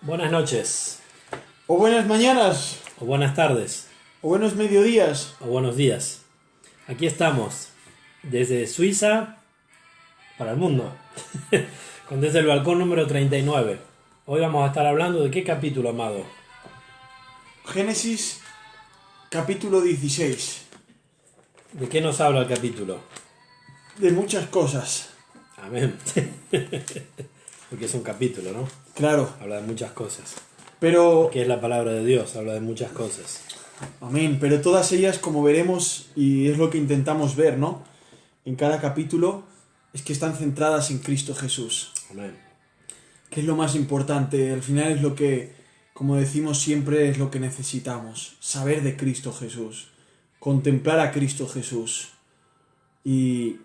Buenas noches, O buenas mañanas, o buenas tardes, o buenos mediodías. o buenos días. Aquí estamos, desde Suiza para el mundo, desde el balcón número 39. Hoy vamos a estar hablando de qué capítulo, amado. Génesis, capítulo 16. ¿De qué nos habla el capítulo? De muchas cosas. Amén. Porque es un capítulo, ¿no? Claro, Habla de muchas cosas. pero... Que es la palabra de Dios, habla de muchas cosas. Amén, pero todas ellas, como veremos, y es lo que intentamos ver, ¿no? En cada capítulo, es que están centradas en Cristo Jesús. Amén. Que es lo más importante. Al final es lo que, como decimos siempre, es lo que necesitamos. Saber de Cristo Jesús. Contemplar a Cristo Jesús. Y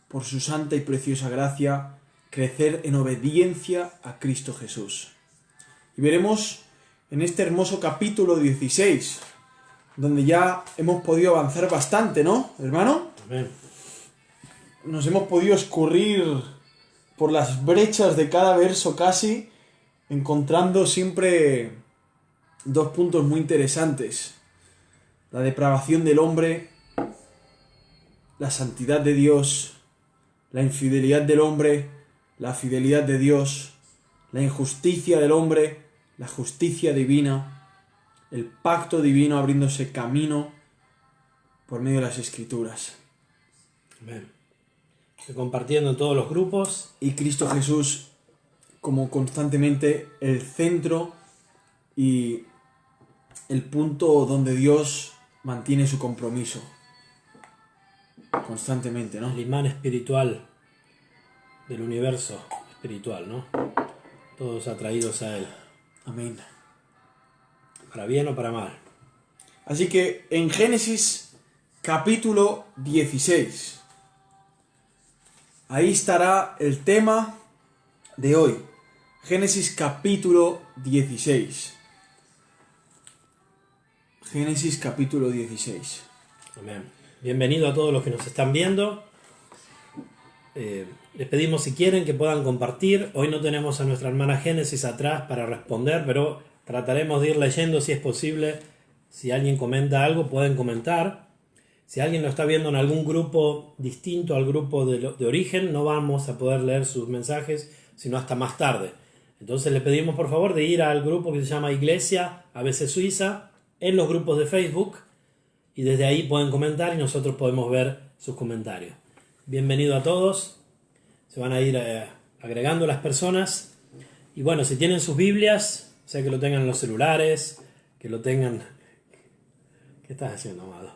por su santa y preciosa gracia, crecer en obediencia a Cristo Jesús. Y veremos en este hermoso capítulo 16, donde ya hemos podido avanzar bastante, ¿no, hermano? Amén. Nos hemos podido escurrir por las brechas de cada verso casi, encontrando siempre dos puntos muy interesantes. La depravación del hombre, la santidad de Dios, la infidelidad del hombre, la fidelidad de Dios, la injusticia del hombre, la justicia divina, el pacto divino abriéndose camino por medio de las Escrituras. Amén. Estoy compartiendo en todos los grupos. Y Cristo Jesús como constantemente el centro y el punto donde Dios mantiene su compromiso. Constantemente, ¿no? El imán espiritual del universo espiritual, ¿no? Todos atraídos a Él, Amén. para bien o para mal. Así que en Génesis capítulo 16, ahí estará el tema de hoy. Génesis capítulo 16. Génesis capítulo 16. Amén. Bienvenido a todos los que nos están viendo. Les pedimos si quieren que puedan compartir. Hoy no tenemos a nuestra hermana Génesis atrás para responder, pero trataremos de ir leyendo si es posible. Si alguien comenta algo, pueden comentar. Si alguien lo está viendo en algún grupo distinto al grupo de origen, no vamos a poder leer sus mensajes, sino hasta más tarde. Entonces le pedimos por favor de ir al grupo que se llama Iglesia ABC Suiza en los grupos de Facebook y desde ahí pueden comentar y nosotros podemos ver sus comentarios. Bienvenido a todos. Se van a ir agregando las personas. Y bueno, si tienen sus Biblias, sea que lo tengan en los celulares, que lo tengan... ¿Qué estás haciendo, amado?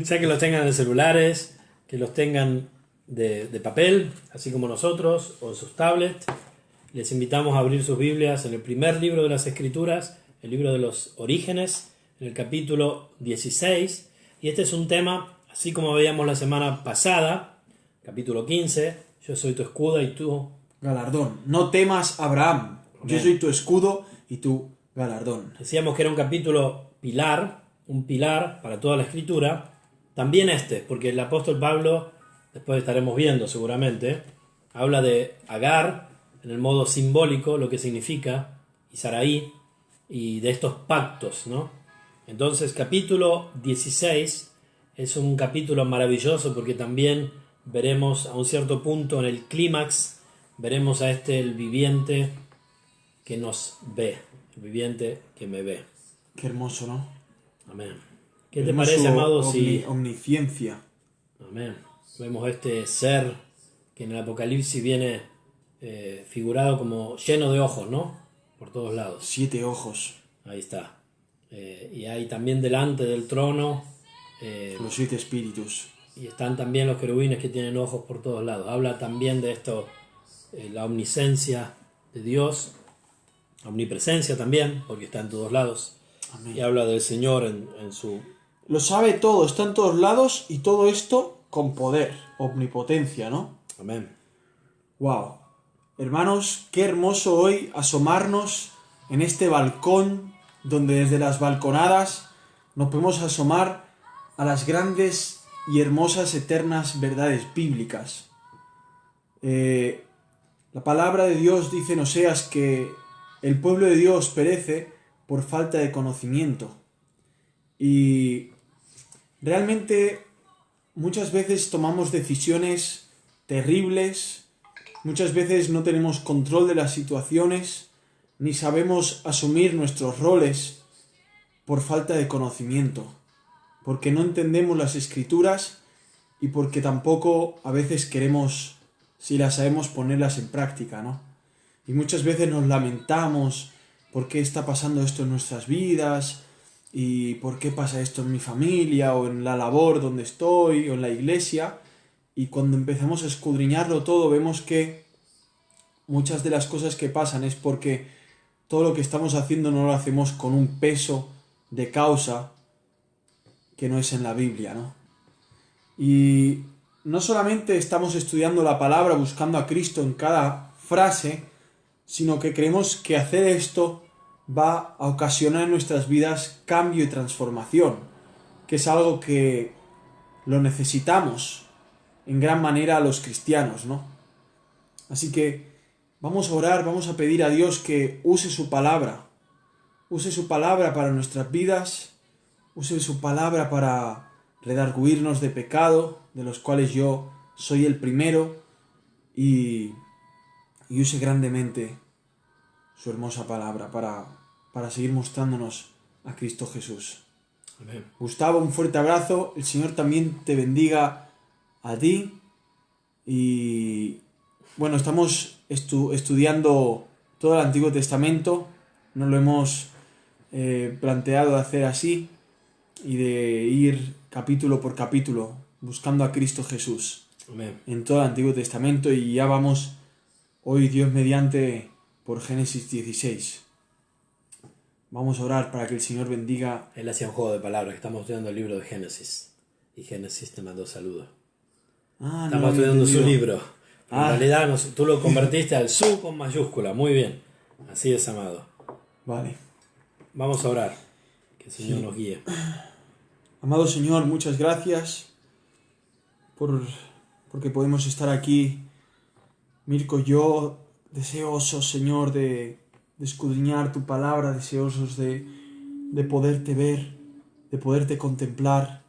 Sea que los tengan en celulares, que los tengan de papel, así como nosotros, o en sus tablets. Les invitamos a abrir sus Biblias en el primer libro de las Escrituras, el libro de los Orígenes, en el capítulo 16. Y este es un tema, así como veíamos la semana pasada, capítulo 15, yo soy tu escudo y tú... Galardón. No temas, Abraham. Yo soy tu escudo y tu galardón. Decíamos que era un capítulo pilar, un pilar para toda la Escritura. También porque el apóstol Pablo, después estaremos viendo seguramente, habla de Agar en el modo simbólico, lo que significa, y Saraí, y de estos pactos, ¿no? Entonces, capítulo 16 es un capítulo maravilloso porque también veremos a un cierto punto en el clímax, veremos a el viviente que nos ve, el viviente que me ve. Qué hermoso, ¿no? Amén. ¿Qué te parece, amado, si... Omnisciencia. Amén. Vemos este ser que en el Apocalipsis viene figurado como lleno de ojos, ¿no? Por todos lados. 7 ojos. Ahí está. Y hay también delante del trono... Los 7 espíritus. y están también los querubines que tienen ojos por todos lados. Habla también de esto, la omnisciencia de Dios, la omnipresencia también, porque está en todos lados. Amén. Y habla del Señor en su... Lo sabe todo, está en todos lados y todo esto con poder, omnipotencia, ¿no? Amén. ¡Wow! Hermanos, qué hermoso hoy asomarnos en este balcón donde desde las balconadas nos podemos asomar a las grandes y hermosas eternas verdades bíblicas. La palabra de Dios dice en Oseas que el pueblo de Dios perece por falta de conocimiento. Y realmente muchas veces tomamos decisiones terribles, muchas veces no tenemos control de las situaciones, ni sabemos asumir nuestros roles por falta de conocimiento, porque no entendemos las Escrituras y porque tampoco a veces queremos, si las sabemos, ponerlas en práctica, ¿no? Y muchas veces nos lamentamos por qué está pasando esto en nuestras vidas y por qué pasa esto en mi familia o en la labor donde estoy o en la iglesia. Y cuando empezamos a escudriñarlo todo vemos que muchas de las cosas que pasan es porque todo lo que estamos haciendo no lo hacemos con un peso de causa que no es en la Biblia, ¿no? Y no solamente estamos estudiando la palabra, buscando a Cristo en cada frase, sino que creemos que hacer esto va a ocasionar en nuestras vidas cambio y transformación, que es algo que lo necesitamos en gran manera a los cristianos, ¿no? Así que vamos a orar, vamos a pedir a Dios que use su palabra para nuestras vidas, use su palabra para redarguirnos de pecado, de los cuales yo soy el primero, y use grandemente su hermosa palabra para seguir mostrándonos a Cristo Jesús. Amén. Gustavo, un fuerte abrazo, el Señor también te bendiga a ti, y bueno, estamos estudiando todo el Antiguo Testamento, nos lo hemos planteado hacer así, y de ir capítulo por capítulo buscando a Cristo Jesús. Amén. En todo el Antiguo Testamento, y ya vamos hoy, Dios mediante, por Génesis 16. Vamos a orar para que el Señor bendiga. Él hacía un juego de palabras, que estamos estudiando el libro de Génesis. Y Génesis te mandó saludos. No Estamos estudiando su libro. En Ah. realidad tú lo convertiste al su con mayúscula. Muy bien. Así es, amado. Vale. Vamos a orar. Que el Señor nos guíe. Amado Señor, muchas gracias porque podemos estar aquí, Mirko y yo, deseosos, Señor, de escudriñar tu palabra, deseosos de poderte ver, de poderte contemplar.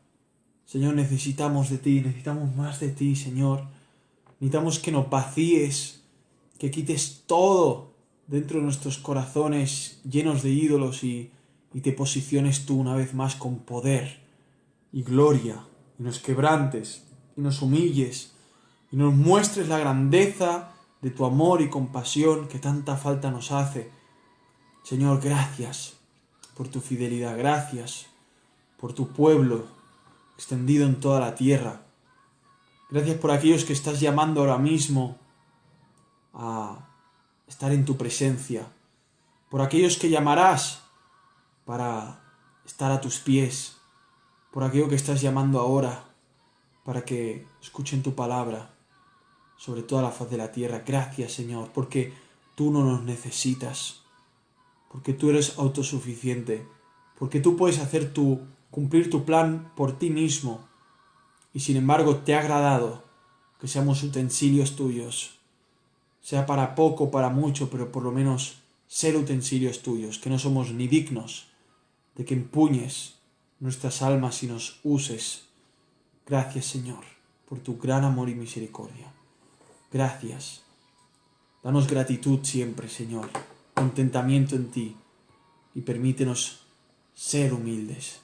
Señor, necesitamos de ti, necesitamos más de ti, Señor. Necesitamos que nos vacíes, que quites todo dentro de nuestros corazones llenos de ídolos y te posiciones tú una vez más con poder y gloria, y nos quebrantes, y nos humilles, y nos muestres la grandeza de tu amor y compasión que tanta falta nos hace. Señor, gracias por tu fidelidad, gracias por tu pueblo extendido en toda la tierra. Gracias por aquellos que estás llamando ahora mismo a estar en tu presencia, por aquellos que llamarás para estar a tus pies, por aquello que estás llamando ahora para que escuchen tu palabra sobre toda la faz de la tierra. Gracias, Señor, porque tú no nos necesitas, porque tú eres autosuficiente, porque tú puedes cumplir tu plan por ti mismo, y sin embargo te ha agradado que seamos utensilios tuyos, sea para poco, para mucho, pero por lo menos ser utensilios tuyos, que no somos ni dignos de que empuñes nuestras almas y nos uses. Gracias, Señor, por tu gran amor y misericordia. Gracias. Danos gratitud siempre, Señor, contentamiento en ti, y permítenos ser humildes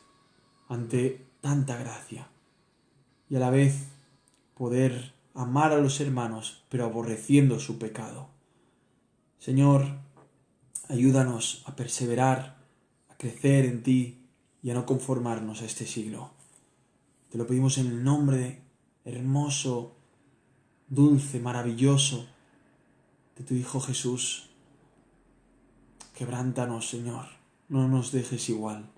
ante tanta gracia, y a la vez poder amar a los hermanos, pero aborreciendo su pecado. Señor, ayúdanos a perseverar, a crecer en ti y a no conformarnos a este siglo. Te lo pedimos en el nombre hermoso, dulce, maravilloso de tu Hijo Jesús. Quebrántanos, Señor, no nos dejes igual.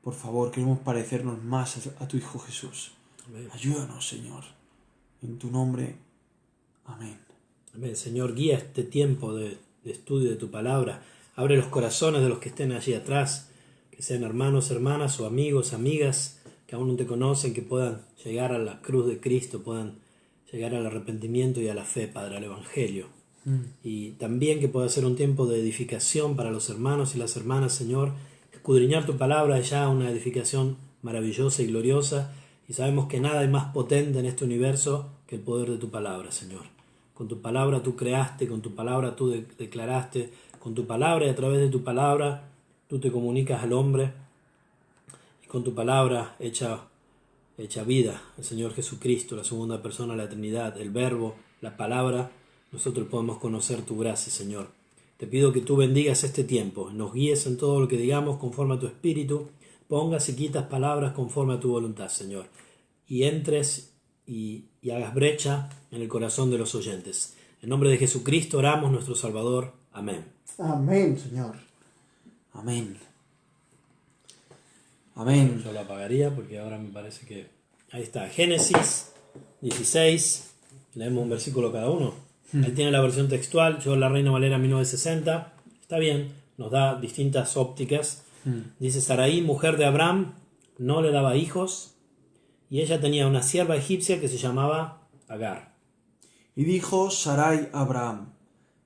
Por favor, queremos parecernos más a tu Hijo Jesús. Amén. Ayúdanos, Señor. En tu nombre. Amén. Amén. Señor, guía este tiempo de estudio de tu palabra. Abre los corazones de los que estén allí atrás, que sean hermanos, hermanas o amigos, amigas, que aún no te conocen, que puedan llegar a la cruz de Cristo, puedan llegar al arrepentimiento y a la fe, Padre, al Evangelio. Y también que pueda ser un tiempo de edificación para los hermanos y las hermanas, Señor. Escudriñar tu palabra es ya una edificación maravillosa y gloriosa, y sabemos que nada hay más potente en este universo que el poder de tu palabra, Señor. Con tu palabra tú creaste, con tu palabra tú declaraste, con tu palabra y a través de tu palabra tú te comunicas al hombre, y con tu palabra hecha vida, el Señor Jesucristo, la segunda persona de la Trinidad, el Verbo, la palabra, nosotros podemos conocer tu gracia, Señor. Te pido que tú bendigas este tiempo, nos guíes en todo lo que digamos conforme a tu espíritu, pongas y quitas palabras conforme a tu voluntad, Señor, y entres y hagas brecha en el corazón de los oyentes. En nombre de Jesucristo oramos, nuestro Salvador. Amén. Amén, Señor. Amén. Amén. Yo lo apagaría porque ahora me parece que... Ahí está, Génesis 16, leemos un versículo cada uno. Él tiene la versión textual, yo la Reina Valera 1960. Está bien, nos da distintas ópticas. Dice: Sarai, mujer de Abraham, no le daba hijos, y ella tenía una sierva egipcia que se llamaba Agar. Y dijo Sarai a Abraham: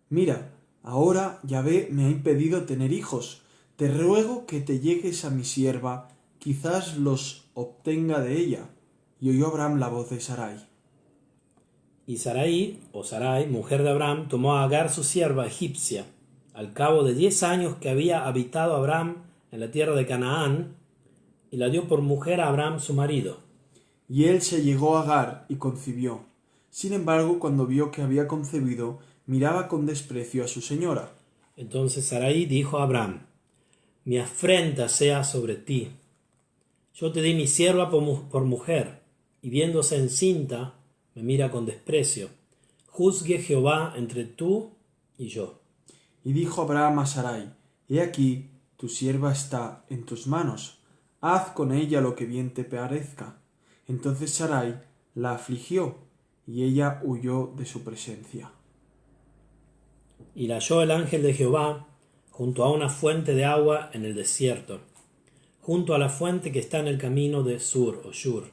Mira, ahora Yahvé me ha impedido tener hijos. Te ruego que te llegues a mi sierva, quizás los obtenga de ella. Y oyó Abraham la voz de Sarai. Y Sarai, mujer de Abraham, tomó a Agar su sierva egipcia, al cabo de 10 años que había habitado Abraham en la tierra de Canaán, y la dio por mujer a Abraham su marido. Y él se llegó a Agar y concibió. Sin embargo, cuando vio que había concebido, miraba con desprecio a su señora. Entonces Sarai dijo a Abraham: Mi afrenta sea sobre ti. Yo te di mi sierva por mujer, y viéndose encinta, me mira con desprecio. Juzgue Jehová entre tú y yo. Y dijo Abraham a Sarai: He aquí, tu sierva está en tus manos. Haz con ella lo que bien te parezca. Entonces Sarai la afligió, y ella huyó de su presencia. Y la halló el ángel de Jehová junto a una fuente de agua en el desierto, junto a la fuente que está en el camino de Sur o Shur.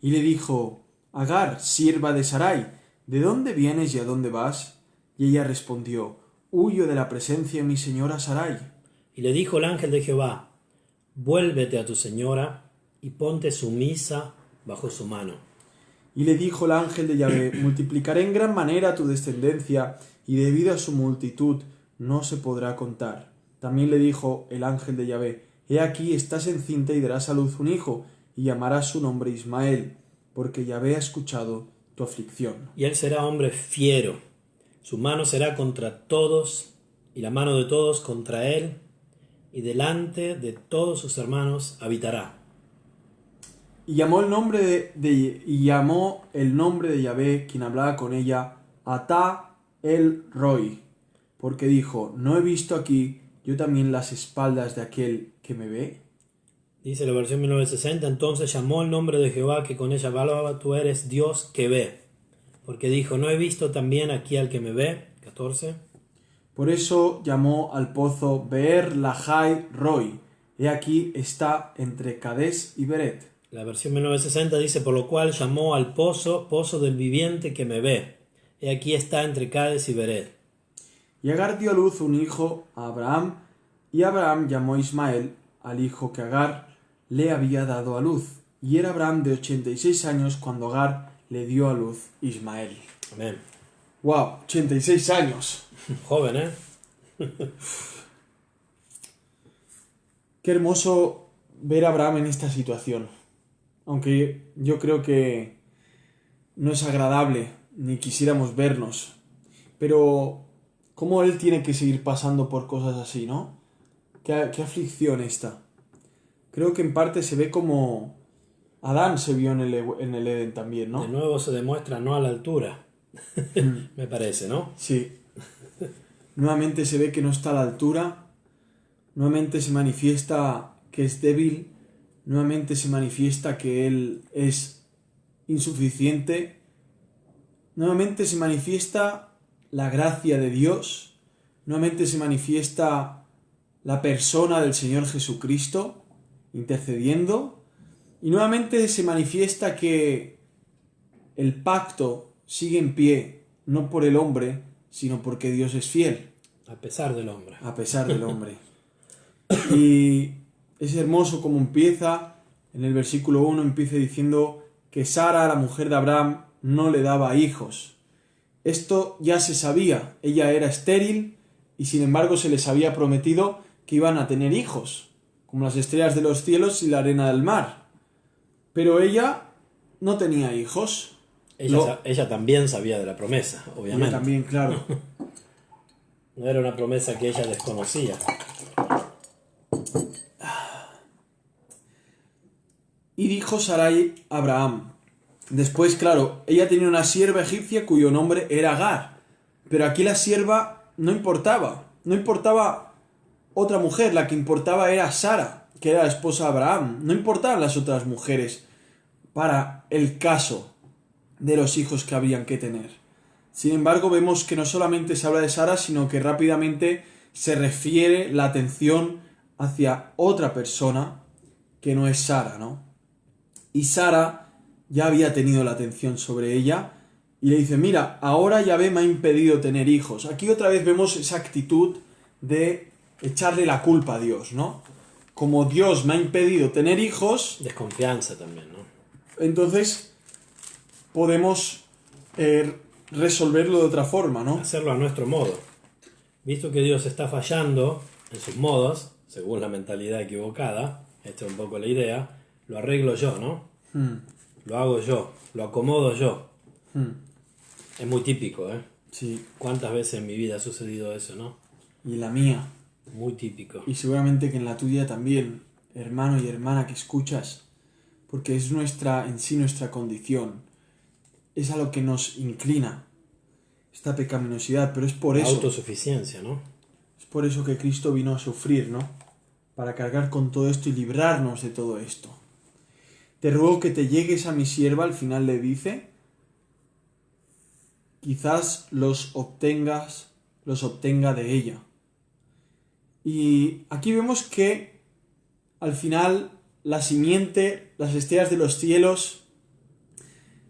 Y le dijo: Agar, sierva de Sarai, ¿de dónde vienes y a dónde vas? Y ella respondió: Huyo de la presencia de mi señora Sarai. Y le dijo el ángel de Jehová: Vuélvete a tu señora y ponte sumisa bajo su mano. Y le dijo el ángel de Yahvé: Multiplicaré en gran manera tu descendencia, y debido a su multitud no se podrá contar. También le dijo el ángel de Yahvé: He aquí, estás encinta y darás a luz un hijo, y llamarás su nombre Ismael, porque Yahvé ha escuchado tu aflicción. Y él será hombre fiero, su mano será contra todos, y la mano de todos contra él, y delante de todos sus hermanos habitará. Y llamó el nombre de Yahvé, quien hablaba con ella, Atá el Roi, porque dijo: ¿No he visto aquí yo también las espaldas de aquel que me ve? Dice la versión 1960: Entonces llamó el nombre de Jehová que con ella hablaba: Tú eres Dios que ve. Porque dijo: ¿No he visto también aquí al que me ve? 14. Por eso llamó al pozo Beer Lahai Roi. He aquí está entre Cades y Beret. La versión 1960 dice: Por lo cual llamó al pozo del viviente que me ve. He aquí está entre Cades y Beret. Y Agar dio a luz un hijo a Abraham, y Abraham llamó Ismael al hijo que Agar le había dado a luz. Y era Abraham de 86 años cuando Agar le dio a luz Ismael. Amén. ¡Wow! 86 años. Joven, ¿eh? Qué hermoso ver a Abraham en esta situación. Aunque yo creo que no es agradable, ni quisiéramos vernos. Pero cómo él tiene que seguir pasando por cosas así, ¿no? Qué aflicción esta. Creo que en parte se ve como Adán se vio en el Edén también, ¿no? De nuevo se demuestra no a la altura, me parece, ¿no? Sí. Nuevamente se ve que no está a la altura. Nuevamente se manifiesta que es débil. Nuevamente se manifiesta que él es insuficiente. Nuevamente se manifiesta la gracia de Dios. Nuevamente se manifiesta la persona del Señor Jesucristo intercediendo. Y nuevamente se manifiesta que el pacto sigue en pie no por el hombre, sino porque Dios es fiel, A pesar del hombre. a pesar del hombre. Y es hermoso como empieza, en el versículo 1 empieza diciendo que Sara, la mujer de Abraham, no le daba hijos. Esto ya se sabía, ella era estéril y sin embargo se les había prometido que iban a tener hijos, como las estrellas de los cielos y la arena del mar. Pero ella no tenía hijos. Ella también sabía de la promesa, Ella obviamente. también, claro. No era una promesa que ella desconocía. Y dijo Sarai a Abraham. Después, claro, ella tenía una sierva egipcia cuyo nombre era Agar. Pero aquí la sierva no importaba. No importaba otra mujer, la que importaba era Sara, que era la esposa de Abraham. No importaban las otras mujeres para el caso de los hijos que habían que tener. Sin embargo, vemos que no solamente se habla de Sara, sino que rápidamente se refiere la atención hacia otra persona que no es Sara, ¿no? Y Sara ya había tenido la atención sobre ella y le dice, mira, ahora Yahvé me ha impedido tener hijos. Aquí otra vez vemos esa actitud de echarle la culpa a Dios, ¿no? Como Dios me ha impedido tener hijos, Desconfianza también, ¿no? entonces podemos resolverlo de otra forma, ¿no? Hacerlo a nuestro modo. Visto que Dios está fallando en sus modos, según la mentalidad equivocada, esta es un poco la idea, lo arreglo yo, ¿no? Lo hago yo, lo acomodo yo. Es muy típico, ¿eh? Sí, ¿Cuántas veces en mi vida ha sucedido eso, no? y la mía. Muy típico. Y seguramente que en la tuya también, hermano y hermana que escuchas, porque es en sí nuestra condición. Es a lo que nos inclina esta pecaminosidad, pero es por La eso. autosuficiencia, ¿no? Es por eso que Cristo vino a sufrir, ¿no? Para cargar con todo esto y librarnos de todo esto. Te ruego que te llegues a mi sierva, al final le dice, quizás los obtenga de ella. Y aquí vemos que al final la simiente, las estrellas de los cielos,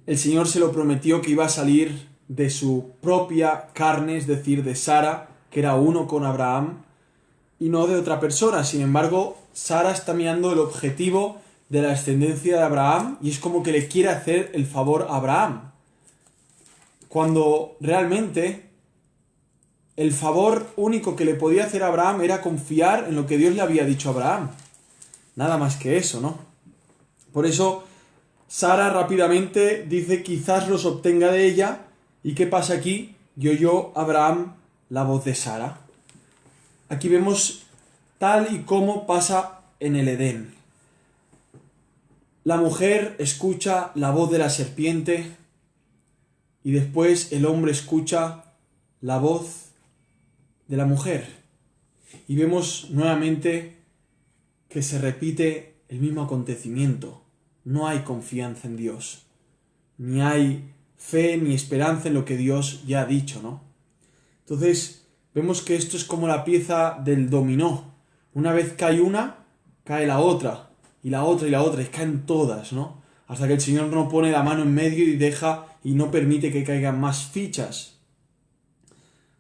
el Señor se lo prometió que iba a salir de su propia carne, es decir, de Sara, que era uno con Abraham, y no de otra persona. Sin embargo, Sara está mirando el objetivo de la descendencia de Abraham y es como que le quiere hacer el favor a Abraham. Cuando realmente el favor único que le podía hacer a Abraham era confiar en lo que Dios le había dicho a Abraham. Nada más que eso, ¿no? Por eso Sara rápidamente dice quizás los obtenga de ella. ¿Y qué pasa aquí? Y oyó Abraham la voz de Sara. Aquí vemos tal y como pasa en el Edén. La mujer escucha la voz de la serpiente y después el hombre escucha la voz de la mujer. Y vemos nuevamente que se repite el mismo acontecimiento. No hay confianza en Dios. Ni hay fe ni esperanza en lo que Dios ya ha dicho, ¿no? Entonces, vemos que esto es como la pieza del dominó. Una vez cae una, cae la otra, y la otra, y la otra, y caen todas, ¿no? Hasta que el Señor no pone la mano en medio y deja y no permite que caigan más fichas.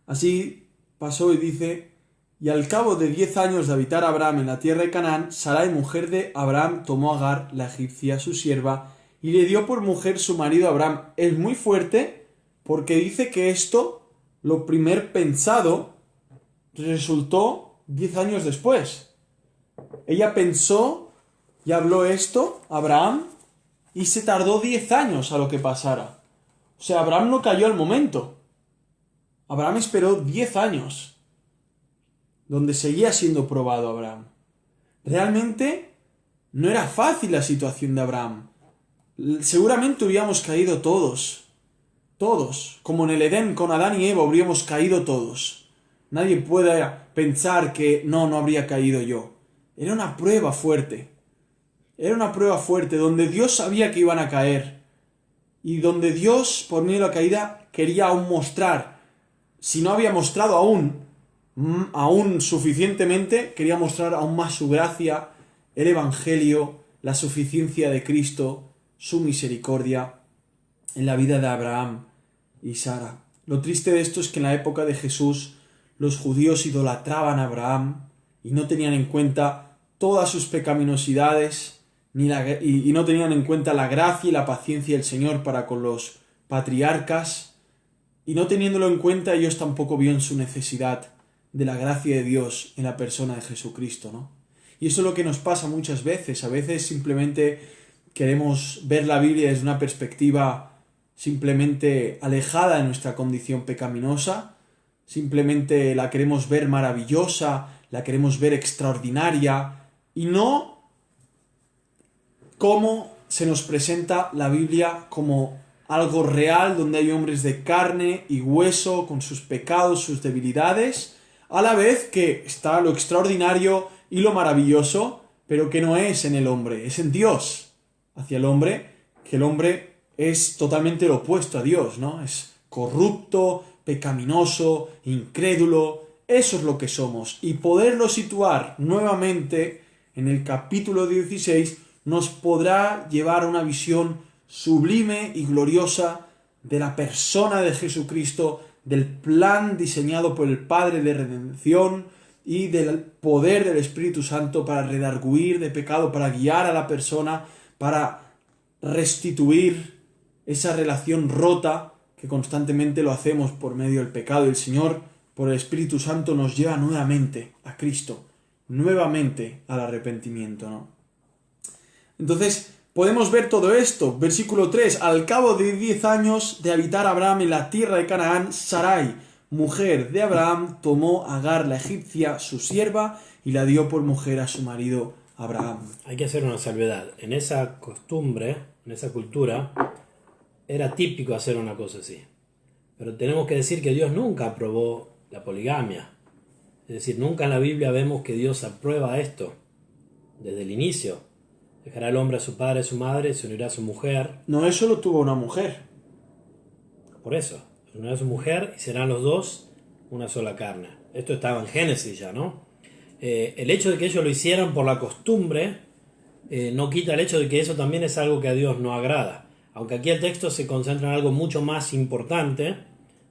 Así pasó y dice, y al cabo de 10 años de habitar Abraham en la tierra de Canaán, Sarai, mujer de Abraham, tomó a Agar, la egipcia, su sierva, y le dio por mujer su marido Abraham. Es muy fuerte porque dice que esto, lo primer pensado, resultó 10 años después. Ella pensó y habló esto, Abraham, y se tardó 10 años a lo que pasara. O sea, Abraham no cayó al momento. Abraham esperó 10 años, donde seguía siendo probado Abraham. Realmente no era fácil la situación de Abraham. Seguramente hubiéramos caído todos, como en el Edén con Adán y Eva habríamos caído todos. Nadie puede pensar que no habría caído yo. Era una prueba fuerte. Era una prueba fuerte donde Dios sabía que iban a caer y donde Dios, por medio de la caída, quería aún mostrar, si no había mostrado aún suficientemente, quería mostrar aún más su gracia, el Evangelio, la suficiencia de Cristo, su misericordia en la vida de Abraham y Sara. Lo triste de esto es que en la época de Jesús los judíos idolatraban a Abraham y no tenían en cuenta todas sus pecaminosidades y no tenían en cuenta la gracia y la paciencia del Señor para con los patriarcas, y no teniéndolo en cuenta ellos tampoco vieron su necesidad de la gracia de Dios en la persona de Jesucristo, ¿no? Y eso es lo que nos pasa muchas veces. A veces simplemente queremos ver la Biblia desde una perspectiva simplemente alejada de nuestra condición pecaminosa, simplemente la queremos ver maravillosa, la queremos ver extraordinaria, y no cómo se nos presenta la Biblia como algo real, donde hay hombres de carne y hueso, con sus pecados, sus debilidades, a la vez que está lo extraordinario y lo maravilloso, pero que no es en el hombre, es en Dios hacia el hombre, que el hombre es totalmente lo opuesto a Dios, ¿no? Es corrupto, pecaminoso, incrédulo, eso es lo que somos. Y poderlo situar nuevamente en el capítulo 16 nos podrá llevar a una visión sublime y gloriosa de la persona de Jesucristo, del plan diseñado por el Padre de redención y del poder del Espíritu Santo para redarguir de pecado, para guiar a la persona, para restituir esa relación rota que constantemente lo hacemos por medio del pecado. Y el Señor, por el Espíritu Santo, nos lleva nuevamente a Cristo, nuevamente al arrepentimiento, ¿no? Entonces, podemos ver todo esto. Versículo 3. Al cabo de 10 años de habitar Abraham en la tierra de Canaán, Sarai, mujer de Abraham, tomó a Agar la egipcia, su sierva, y la dio por mujer a su marido Abraham. Hay que hacer una salvedad. En esa costumbre, en esa cultura, era típico hacer una cosa así. Pero tenemos que decir que Dios nunca aprobó la poligamia. Es decir, nunca en la Biblia vemos que Dios aprueba esto desde el inicio. Dejará el hombre a su padre y a su madre, se unirá a su mujer. No, eso lo tuvo una mujer. Por eso, se unirá a su mujer y serán los dos una sola carne. Esto estaba en Génesis ya, ¿no? El hecho de que ellos lo hicieran por la costumbre no quita el hecho de que eso también es algo que a Dios no agrada. Aunque aquí el texto se concentra en algo mucho más importante,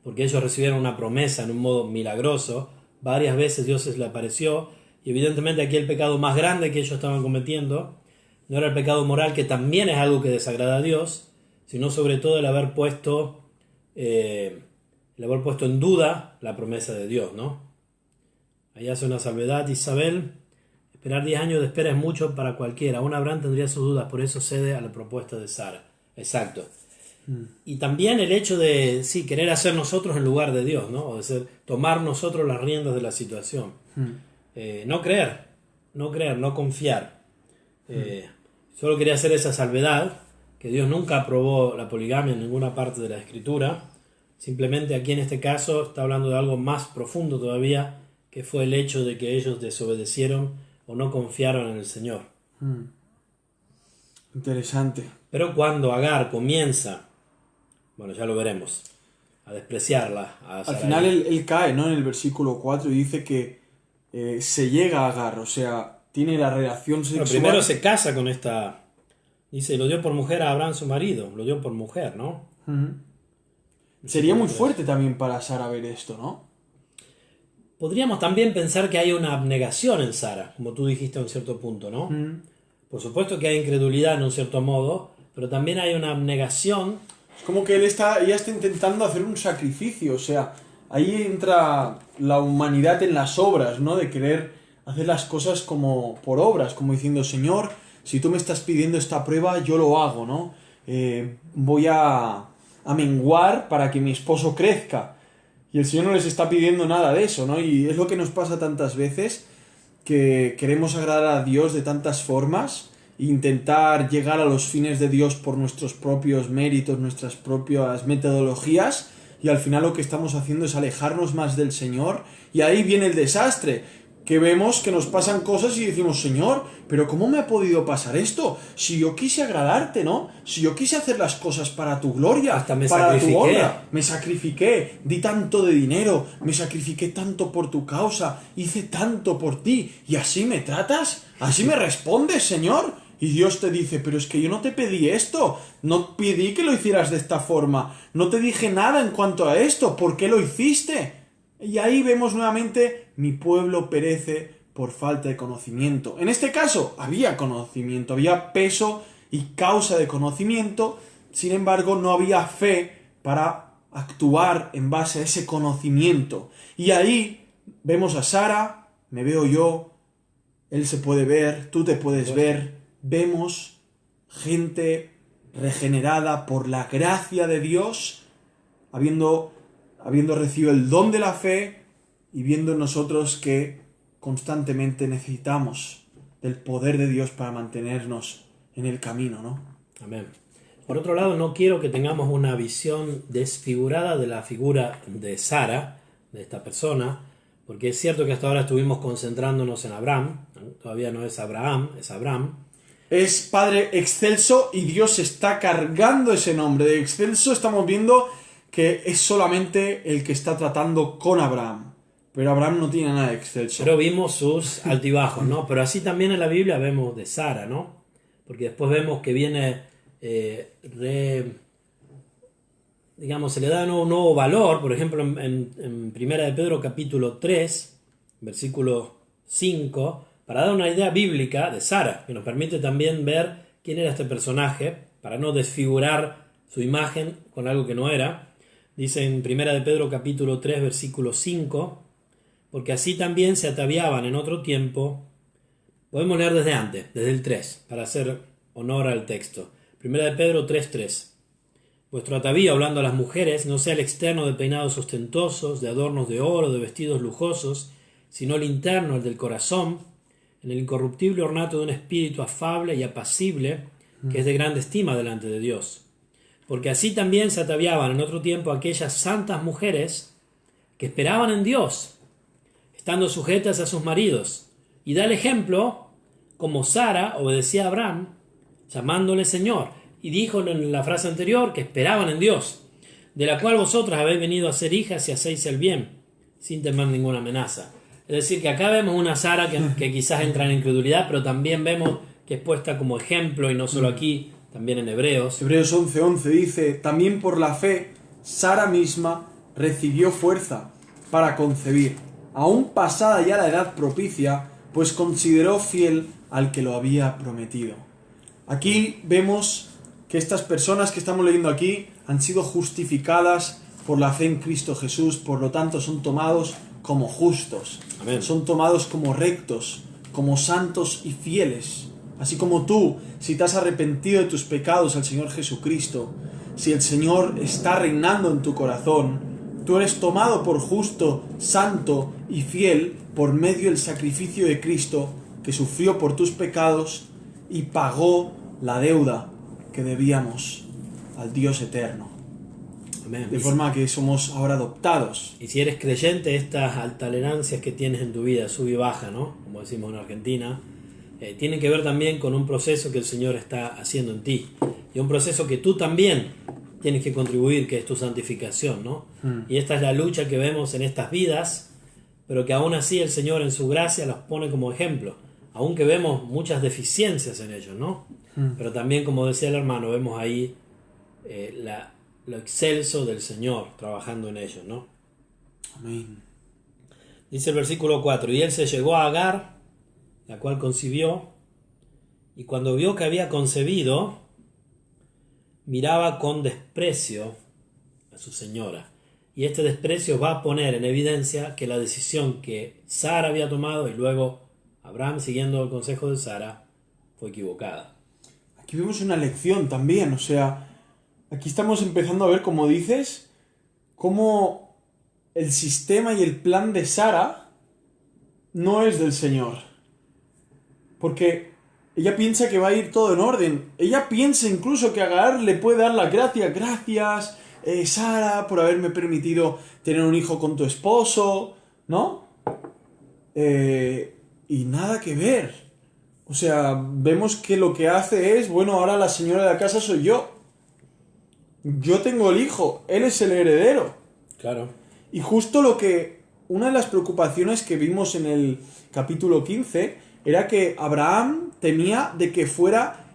porque ellos recibieron una promesa en un modo milagroso. Varias veces Dios les apareció, y evidentemente aquí el pecado más grande que ellos estaban cometiendo no era el pecado moral, que también es algo que desagrada a Dios, sino sobre todo el haber puesto en duda la promesa de Dios, ¿no? Ahí hace una salvedad Isabel. Esperar 10 años de espera es mucho para cualquiera. Aún Abraham tendría sus dudas, por eso cede a la propuesta de Sara. Exacto. Y también el hecho de, sí, querer hacer nosotros en lugar de Dios, ¿no? O de tomar nosotros las riendas de la situación. No creer, no confiar. Solo quería hacer esa salvedad, que Dios nunca aprobó la poligamia en ninguna parte de la Escritura. Simplemente aquí en este caso está hablando de algo más profundo todavía, que fue el hecho de que ellos desobedecieron o no confiaron en el Señor. Interesante. Pero cuando Agar comienza, bueno, ya lo veremos, a despreciarla, a Al final él cae, ¿no? En el versículo 4 y dice que se llega a Agar, o sea, tiene la relación sexual. Bueno, primero se casa con esta, dice, lo dio por mujer a Abraham su marido, lo dio por mujer, ¿no? Sería muy fuerte también para Sara ver esto, ¿no? Podríamos también pensar que hay una abnegación en Sara, como tú dijiste a un cierto punto, ¿no? Por supuesto que hay incredulidad en un cierto modo, pero también hay una abnegación. Es como que ella está intentando hacer un sacrificio, o sea, ahí entra la humanidad en las obras, ¿no? De querer hacer las cosas como por obras, como diciendo, Señor, si tú me estás pidiendo esta prueba, yo lo hago, ¿no? Voy a menguar para que mi esposo crezca. Y el Señor no les está pidiendo nada de eso, ¿no? Y es lo que nos pasa tantas veces, que queremos agradar a Dios de tantas formas, e intentar llegar a los fines de Dios por nuestros propios méritos, nuestras propias metodologías, y al final lo que estamos haciendo es alejarnos más del Señor, y ahí viene el desastre, que vemos que nos pasan cosas y decimos, Señor, pero ¿cómo me ha podido pasar esto? Si yo quise agradarte, ¿no? Si yo quise hacer las cosas para tu gloria, hasta me para sacrifiqué. tu honra, me sacrifiqué, di tanto de dinero, me sacrifiqué tanto por tu causa, hice tanto por ti, y así me tratas, así me respondes, Señor. Y Dios te dice, pero es que yo no te pedí esto, no pedí que lo hicieras de esta forma, no te dije nada en cuanto a esto, ¿por qué lo hiciste? Y ahí vemos nuevamente, mi pueblo perece por falta de conocimiento. En este caso, había conocimiento, había peso y causa de conocimiento, sin embargo, no había fe para actuar en base a ese conocimiento. Y ahí vemos a Sara, me veo yo, él se puede ver, tú te puedes ver, vemos gente regenerada por la gracia de Dios, habiendo recibido el don de la fe y viendo en nosotros que constantemente necesitamos del poder de Dios para mantenernos en el camino, ¿no? Amén. Por otro lado, no quiero que tengamos una visión desfigurada de la figura de Sara, de esta persona, porque es cierto que hasta ahora estuvimos concentrándonos en Abraham, ¿no? Todavía no es Abraham, es Abraham. Es Padre excelso y Dios está cargando ese nombre. De excelso estamos viendo que es solamente el que está tratando con Abraham. Pero Abraham no tiene nada de excelso. Pero vimos sus altibajos, ¿no? Pero así también en la Biblia vemos de Sara, ¿no? Porque después vemos que viene, digamos, se le da un nuevo valor. Por ejemplo, en Primera de Pedro capítulo 3, versículo 5, para dar una idea bíblica de Sara, que nos permite también ver quién era este personaje, para no desfigurar su imagen con algo que no era. Dice en Primera de Pedro capítulo 3, versículo 5, porque así también se ataviaban en otro tiempo. Podemos leer desde antes, desde el 3, para hacer honor al texto. Primera de Pedro 3:3. Vuestro atavío, hablando a las mujeres, no sea el externo de peinados ostentosos, de adornos de oro, de vestidos lujosos, sino el interno, el del corazón, en el incorruptible ornato de un espíritu afable y apacible, que es de grande estima delante de Dios. Porque así también se ataviaban en otro tiempo aquellas santas mujeres que esperaban en Dios, estando sujetas a sus maridos. Y da el ejemplo, como Sara obedecía a Abraham, llamándole Señor, y dijo en la frase anterior que esperaban en Dios, de la cual vosotras habéis venido a ser hijas y hacéis el bien, sin temer ninguna amenaza. Es decir, que acá vemos una Sara que quizás entra en incredulidad, pero también vemos que es puesta como ejemplo, y no solo aquí, también en Hebreos. Hebreos 11:11 dice, también por la fe, Sara misma recibió fuerza para concebir, aún pasada ya la edad propicia, pues consideró fiel al que lo había prometido. Aquí vemos que estas personas que estamos leyendo aquí han sido justificadas por la fe en Cristo Jesús, por lo tanto son tomados como justos. Amén. Son tomados como rectos, como santos y fieles. Así como tú, si te has arrepentido de tus pecados al Señor Jesucristo, si el Señor está reinando en tu corazón, tú eres tomado por justo, santo y fiel por medio del sacrificio de Cristo, que sufrió por tus pecados y pagó la deuda que debíamos al Dios eterno. Amén. De forma que somos ahora adoptados. Y si eres creyente, estas altalerancias que tienes en tu vida, sub y baja, ¿no? Como decimos en Argentina, tienen que ver también con un proceso que el Señor está haciendo en ti. Y un proceso que tú también tienes que contribuir, que es tu santificación, ¿no? Y esta es la lucha que vemos en estas vidas, pero que aún así el Señor en su gracia los pone como ejemplo. Aunque vemos muchas deficiencias en ellos, ¿no? Pero también, como decía el hermano, vemos ahí lo excelso del Señor trabajando en ellos, ¿no? Amén. Dice el versículo 4, y él se llegó a Agar, la cual concibió, y cuando vio que había concebido, miraba con desprecio a su señora. Y este desprecio va a poner en evidencia que la decisión que Sara había tomado y luego Abraham, siguiendo el consejo de Sara, fue equivocada. Aquí vemos una lección también, o sea, aquí estamos empezando a ver, como dices, cómo el sistema y el plan de Sara no es del Señor. Porque ella piensa que va a ir todo en orden. Ella piensa incluso que Agar le puede dar las gracias. Gracias, Sara, por haberme permitido tener un hijo con tu esposo, ¿no? Y nada que ver. O sea, vemos que lo que hace es, bueno, ahora la señora de la casa soy yo. Yo tengo el hijo, él es el heredero. Claro. Y justo una de las preocupaciones que vimos en el capítulo 15 era que Abraham temía de que fuera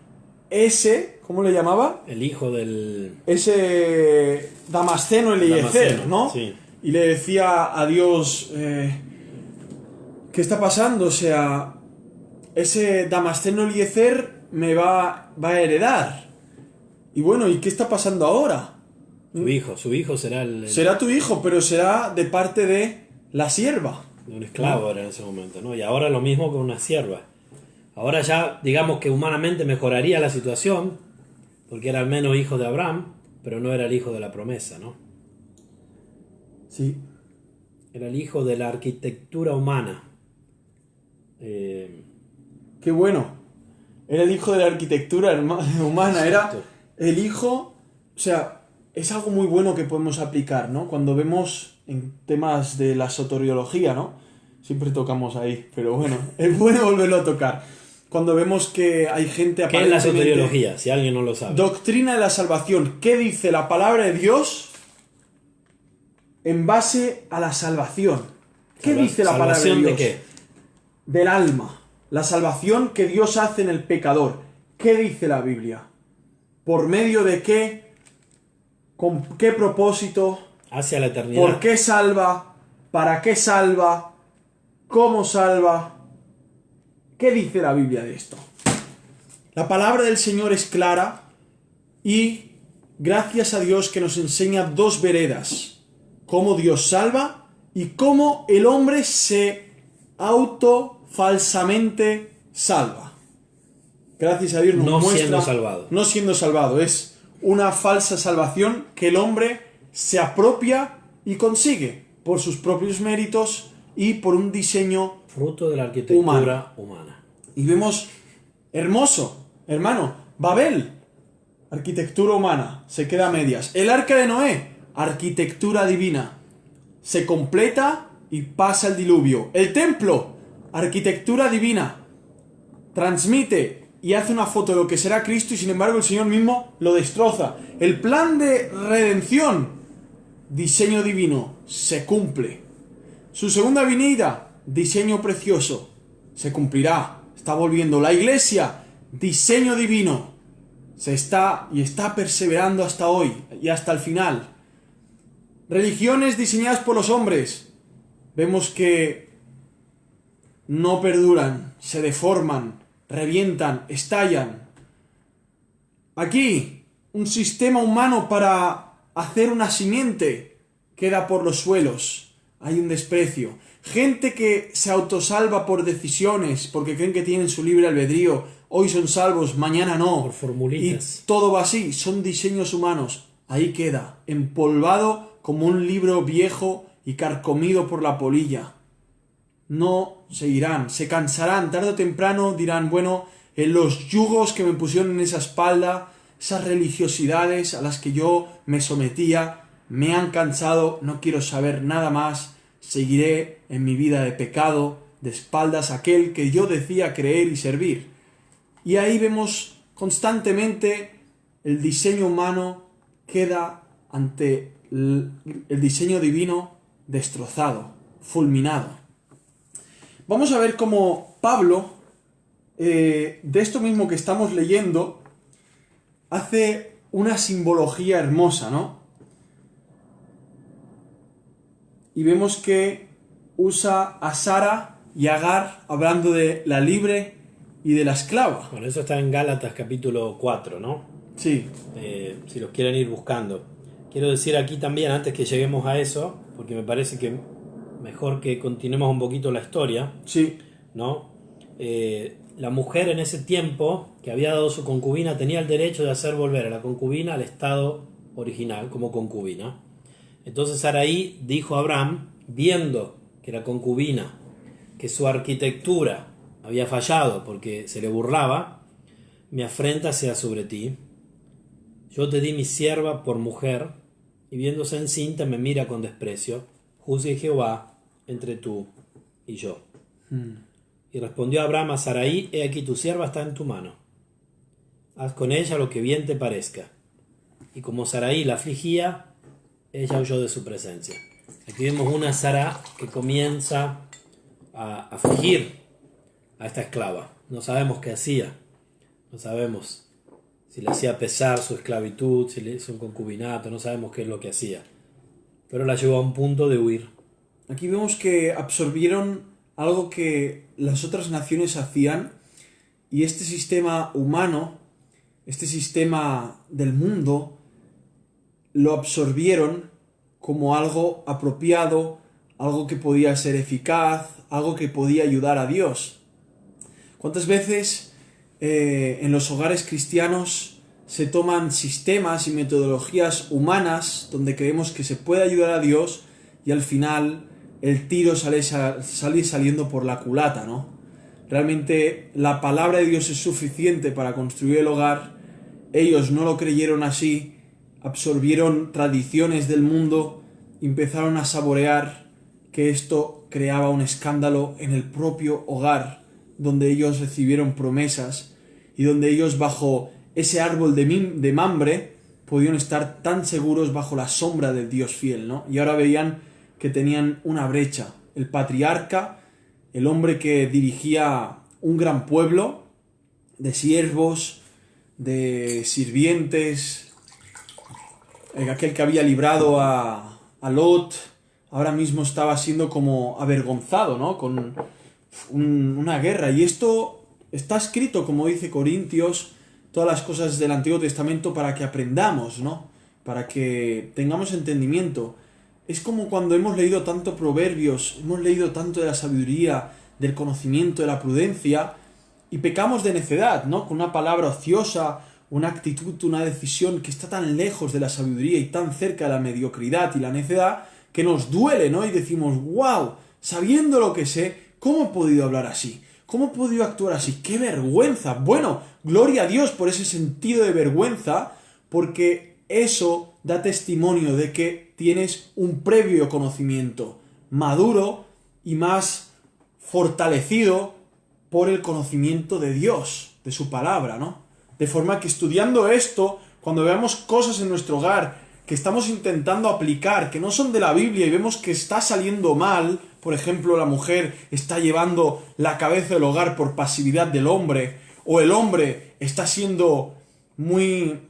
ese, ¿cómo le llamaba? El hijo del... Ese Damasceno Eliezer, Damasceno, ¿no? sí. Y le decía a Dios, ¿qué está pasando? O sea, ese Damasceno Eliezer me va a heredar. Y bueno, ¿y qué está pasando ahora? Su hijo será Será tu hijo, pero será de parte de la sierva. de un esclavo era en ese momento, ¿no? Y ahora lo mismo con una sierva. Ahora ya, digamos que humanamente mejoraría la situación, porque era al menos hijo de Abraham, pero no era el hijo de la promesa, ¿no? Sí. Era el hijo de la arquitectura humana. Qué bueno. Era el hijo de la arquitectura humana, era Exacto. el hijo, o sea, es algo muy bueno que podemos aplicar, ¿no? Cuando vemos en temas de la soteriología, ¿no? Siempre tocamos ahí, pero bueno, es bueno volverlo a tocar. Cuando vemos que hay gente ¿Qué es la aparentemente... soteriología? Si alguien no lo sabe. Doctrina de la salvación. ¿Qué dice la palabra de Dios en base a la salvación? ¿Qué dice la palabra de ¿Salvación Dios? de qué? Del alma. La salvación que Dios hace en el pecador. ¿Qué dice la Biblia? ¿Por medio de qué? ¿Con qué propósito? Hacia la eternidad. ¿Por qué salva? ¿Para qué salva? ¿Cómo salva? ¿Qué dice la Biblia de esto? La palabra del Señor es clara y gracias a Dios que nos enseña dos veredas. Cómo Dios salva y cómo el hombre se falsamente salva. Gracias a Dios nos No muestra... siendo salvado. No siendo salvado. Es una falsa salvación que el hombre se apropia y consigue por sus propios méritos y por un diseño. Fruto de la arquitectura humana. Y vemos, hermoso, hermano, Babel, arquitectura humana, se queda a medias. El arca de Noé, arquitectura divina, se completa y pasa el diluvio. El templo, arquitectura divina, transmite y hace una foto de lo que será Cristo y sin embargo el Señor mismo lo destroza. El plan de redención, diseño divino, se cumple. Su segunda venida, diseño precioso, se cumplirá. Está volviendo. La iglesia, diseño divino, está perseverando hasta hoy y hasta el final. Religiones diseñadas por los hombres, vemos que no perduran, se deforman, revientan, estallan. Aquí, un sistema humano para hacer una simiente queda por los suelos. Hay un desprecio. Gente que se autosalva por decisiones, porque creen que tienen su libre albedrío. Hoy son salvos, mañana no. Por formulitas. Y todo va así, son diseños humanos. Ahí queda, empolvado como un libro viejo y carcomido por la polilla. No seguirán, se cansarán, tarde o temprano dirán, bueno, en los yugos que me pusieron en esa espalda, esas religiosidades a las que yo me sometía, me han cansado, no quiero saber nada más. Seguiré en mi vida de pecado, de espaldas a aquel que yo decía creer y servir. Y ahí vemos constantemente el diseño humano queda ante el diseño divino destrozado, fulminado. Vamos a ver cómo Pablo, de esto mismo que estamos leyendo, hace una simbología hermosa, ¿no? Y vemos que usa a Sara y a Agar hablando de la libre y de la esclava. Bueno, eso está en Gálatas capítulo 4, ¿no? Sí. Si los quieren ir buscando. Quiero decir aquí también, antes que lleguemos a eso, porque me parece que mejor que continuemos un poquito la historia, Sí. ¿no? La mujer en ese tiempo, que había dado su concubina, tenía el derecho de hacer volver a la concubina al estado original, como concubina. Entonces Sarai dijo a Abraham, viendo que la concubina, que su arquitectura había fallado porque se le burlaba, mi afrenta sea sobre ti. Yo te di mi sierva por mujer, y viéndose encinta me mira con desprecio. Juzgue Jehová entre tú y yo. Y respondió Abraham a Sarai, he aquí tu sierva está en tu mano. Haz con ella lo que bien te parezca. Y como Sarai la afligía, ella huyó de su presencia. Aquí vemos una Sara que comienza a afligir a esta esclava. No sabemos qué hacía, no sabemos si le hacía pesar su esclavitud, si le hizo un concubinato, no sabemos qué es lo que hacía. Pero la llevó a un punto de huir. Aquí vemos que absorbieron algo que las otras naciones hacían, y este sistema humano, este sistema del mundo, lo absorbieron como algo apropiado, algo que podía ser eficaz, algo que podía ayudar a Dios. ¿Cuántas veces en los hogares cristianos se toman sistemas y metodologías humanas donde creemos que se puede ayudar a Dios y al final el tiro sale saliendo por la culata, ¿no? Realmente la palabra de Dios es suficiente para construir el hogar. Ellos no lo creyeron así, absorbieron tradiciones del mundo, empezaron a saborear que esto creaba un escándalo en el propio hogar, donde ellos recibieron promesas y donde ellos bajo ese árbol de mambre podían estar tan seguros bajo la sombra del Dios fiel, ¿no? Y ahora veían que tenían una brecha. El patriarca, el hombre que dirigía un gran pueblo de siervos, de sirvientes, aquel que había librado a Lot, ahora mismo estaba siendo como avergonzado, ¿no? Con una guerra. Y esto está escrito, como dice Corintios, todas las cosas del Antiguo Testamento para que aprendamos, ¿no? Para que tengamos entendimiento. Es como cuando hemos leído tanto Proverbios, hemos leído tanto de la sabiduría, del conocimiento, de la prudencia, y pecamos de necedad, ¿no? Con una palabra ociosa, una actitud, una decisión que está tan lejos de la sabiduría y tan cerca de la mediocridad y la necedad, que nos duele, ¿no? Y decimos, wow, sabiendo lo que sé, ¿cómo he podido hablar así? ¿Cómo he podido actuar así? ¡Qué vergüenza! Bueno, gloria a Dios por ese sentido de vergüenza, porque eso da testimonio de que tienes un previo conocimiento maduro y más fortalecido por el conocimiento de Dios, de su palabra, ¿no? De forma que estudiando esto, cuando veamos cosas en nuestro hogar que estamos intentando aplicar, que no son de la Biblia y vemos que está saliendo mal, por ejemplo, la mujer está llevando la cabeza del hogar por pasividad del hombre, o el hombre está siendo muy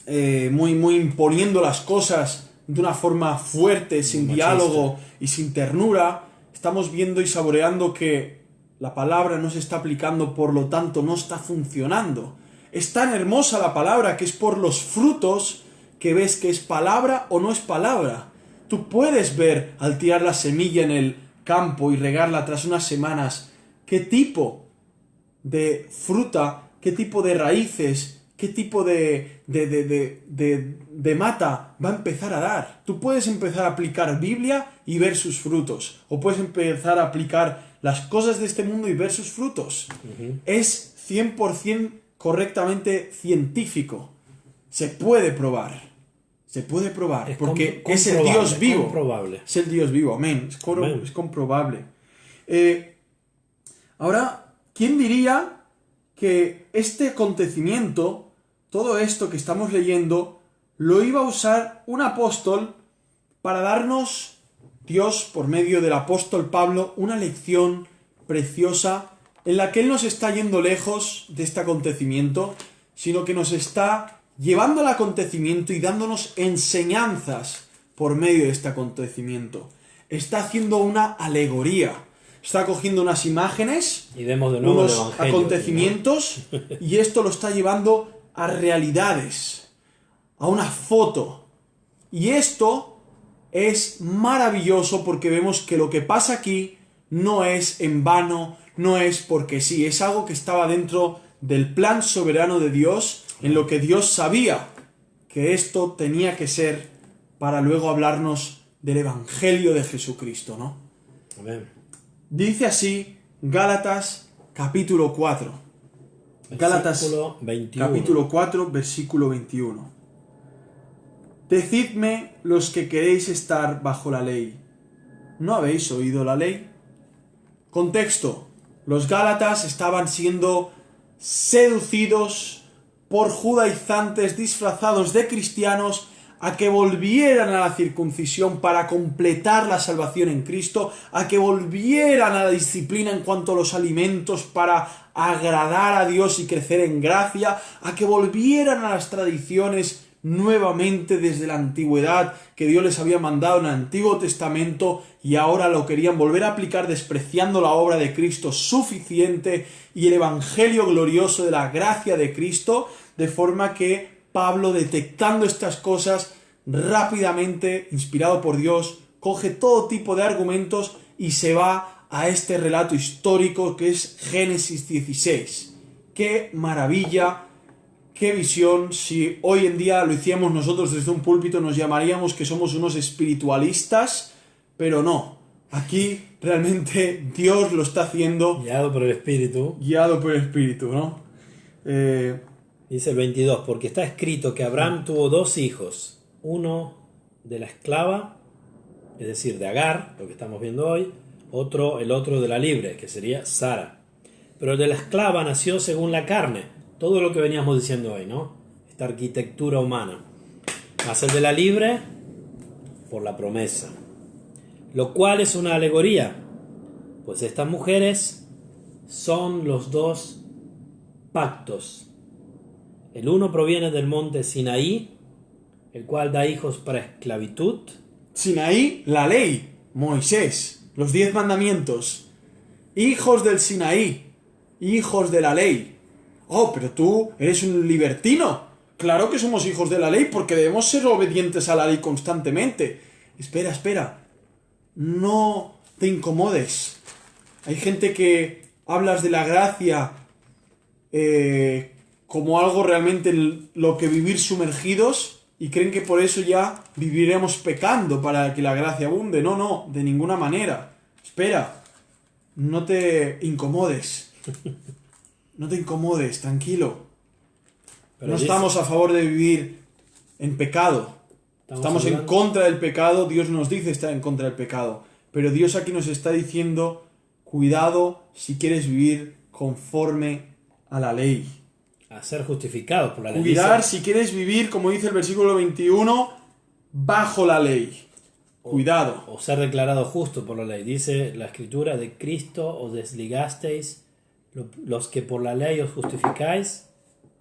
imponiendo las cosas de una forma fuerte, sin diálogo y sin ternura, estamos viendo y saboreando que la palabra no se está aplicando, por lo tanto no está funcionando. Es tan hermosa la palabra que es por los frutos que ves que es palabra o no es palabra. Tú puedes ver al tirar la semilla en el campo y regarla tras unas semanas qué tipo de fruta, qué tipo de raíces, qué tipo de mata va a empezar a dar. Tú puedes empezar a aplicar Biblia y ver sus frutos, o puedes empezar a aplicar las cosas de este mundo y ver sus frutos. Es 100% correctamente científico. Se puede probar. Se puede probar. Porque es el Dios vivo. Comprobable. Es el Dios vivo. Amén. Es comprobable. Ahora, ¿quién diría que este acontecimiento, todo esto que estamos leyendo, lo iba a usar un apóstol para darnos, Dios, por medio del apóstol Pablo, una lección preciosa en la que Él no se está yendo lejos de este acontecimiento, sino que nos está llevando al acontecimiento y dándonos enseñanzas por medio de este acontecimiento. Está haciendo una alegoría. Está cogiendo unas imágenes, y demos de nuevo unos acontecimientos, ¿no? Y esto lo está llevando a realidades, a una foto. Y esto es maravilloso porque vemos que lo que pasa aquí no es en vano, no es porque sí, es algo que estaba dentro del plan soberano de Dios, en lo que Dios sabía que esto tenía que ser para luego hablarnos del Evangelio de Jesucristo, ¿no? Amén. Dice así Gálatas capítulo 4. Gálatas capítulo 4, versículo 21. Decidme los que queréis estar bajo la ley. ¿No habéis oído la ley? Contexto. Los gálatas estaban siendo seducidos por judaizantes disfrazados de cristianos a que volvieran a la circuncisión para completar la salvación en Cristo, a que volvieran a la disciplina en cuanto a los alimentos para agradar a Dios y crecer en gracia, a que volvieran a las tradiciones nuevamente desde la antigüedad que Dios les había mandado en el Antiguo Testamento y ahora lo querían volver a aplicar despreciando la obra de Cristo suficiente y el Evangelio glorioso de la gracia de Cristo, de forma que Pablo, detectando estas cosas, rápidamente, inspirado por Dios, coge todo tipo de argumentos y se va a este relato histórico que es Génesis 16. ¡Qué maravilla! ¡Qué visión! Si hoy en día lo hiciéramos nosotros desde un púlpito nos llamaríamos que somos unos espiritualistas, pero no. Aquí realmente Dios lo está haciendo. Guiado por el Espíritu. Guiado por el Espíritu, ¿no? Dice el 22, porque está escrito que Abraham tuvo 2 hijos, uno de la esclava, es decir, de Agar, lo que estamos viendo hoy, el otro de la libre, que sería Sara. Pero el de la esclava nació según la carne, todo lo que veníamos diciendo hoy, ¿no? Esta arquitectura humana. Más el de la libre, por la promesa. Lo cual es una alegoría, pues estas mujeres son los 2 pactos. El uno proviene del monte Sinaí, el cual da hijos para esclavitud. Sinaí, la ley, Moisés, los 10 mandamientos. Hijos del Sinaí, hijos de la ley. Oh, pero tú eres un libertino. Claro que somos hijos de la ley porque debemos ser obedientes a la ley constantemente. Espera. No te incomodes. Hay gente que hablas de la gracia como algo realmente en lo que vivir sumergidos y creen que por eso ya viviremos pecando para que la gracia abunde. No, de ninguna manera. Espera, no te incomodes. No te incomodes, tranquilo. Pero no estamos a favor de vivir en pecado. Estamos en contra del pecado. Dios nos dice estar en contra del pecado. Pero Dios aquí nos está diciendo, cuidado si quieres vivir conforme a la ley. A ser justificados por la ley. Cuidar si quieres vivir, como dice el versículo 21, bajo la ley. Cuidado. O ser declarado justo por la ley. Dice la Escritura, de Cristo os desligasteis, los que por la ley os justificáis,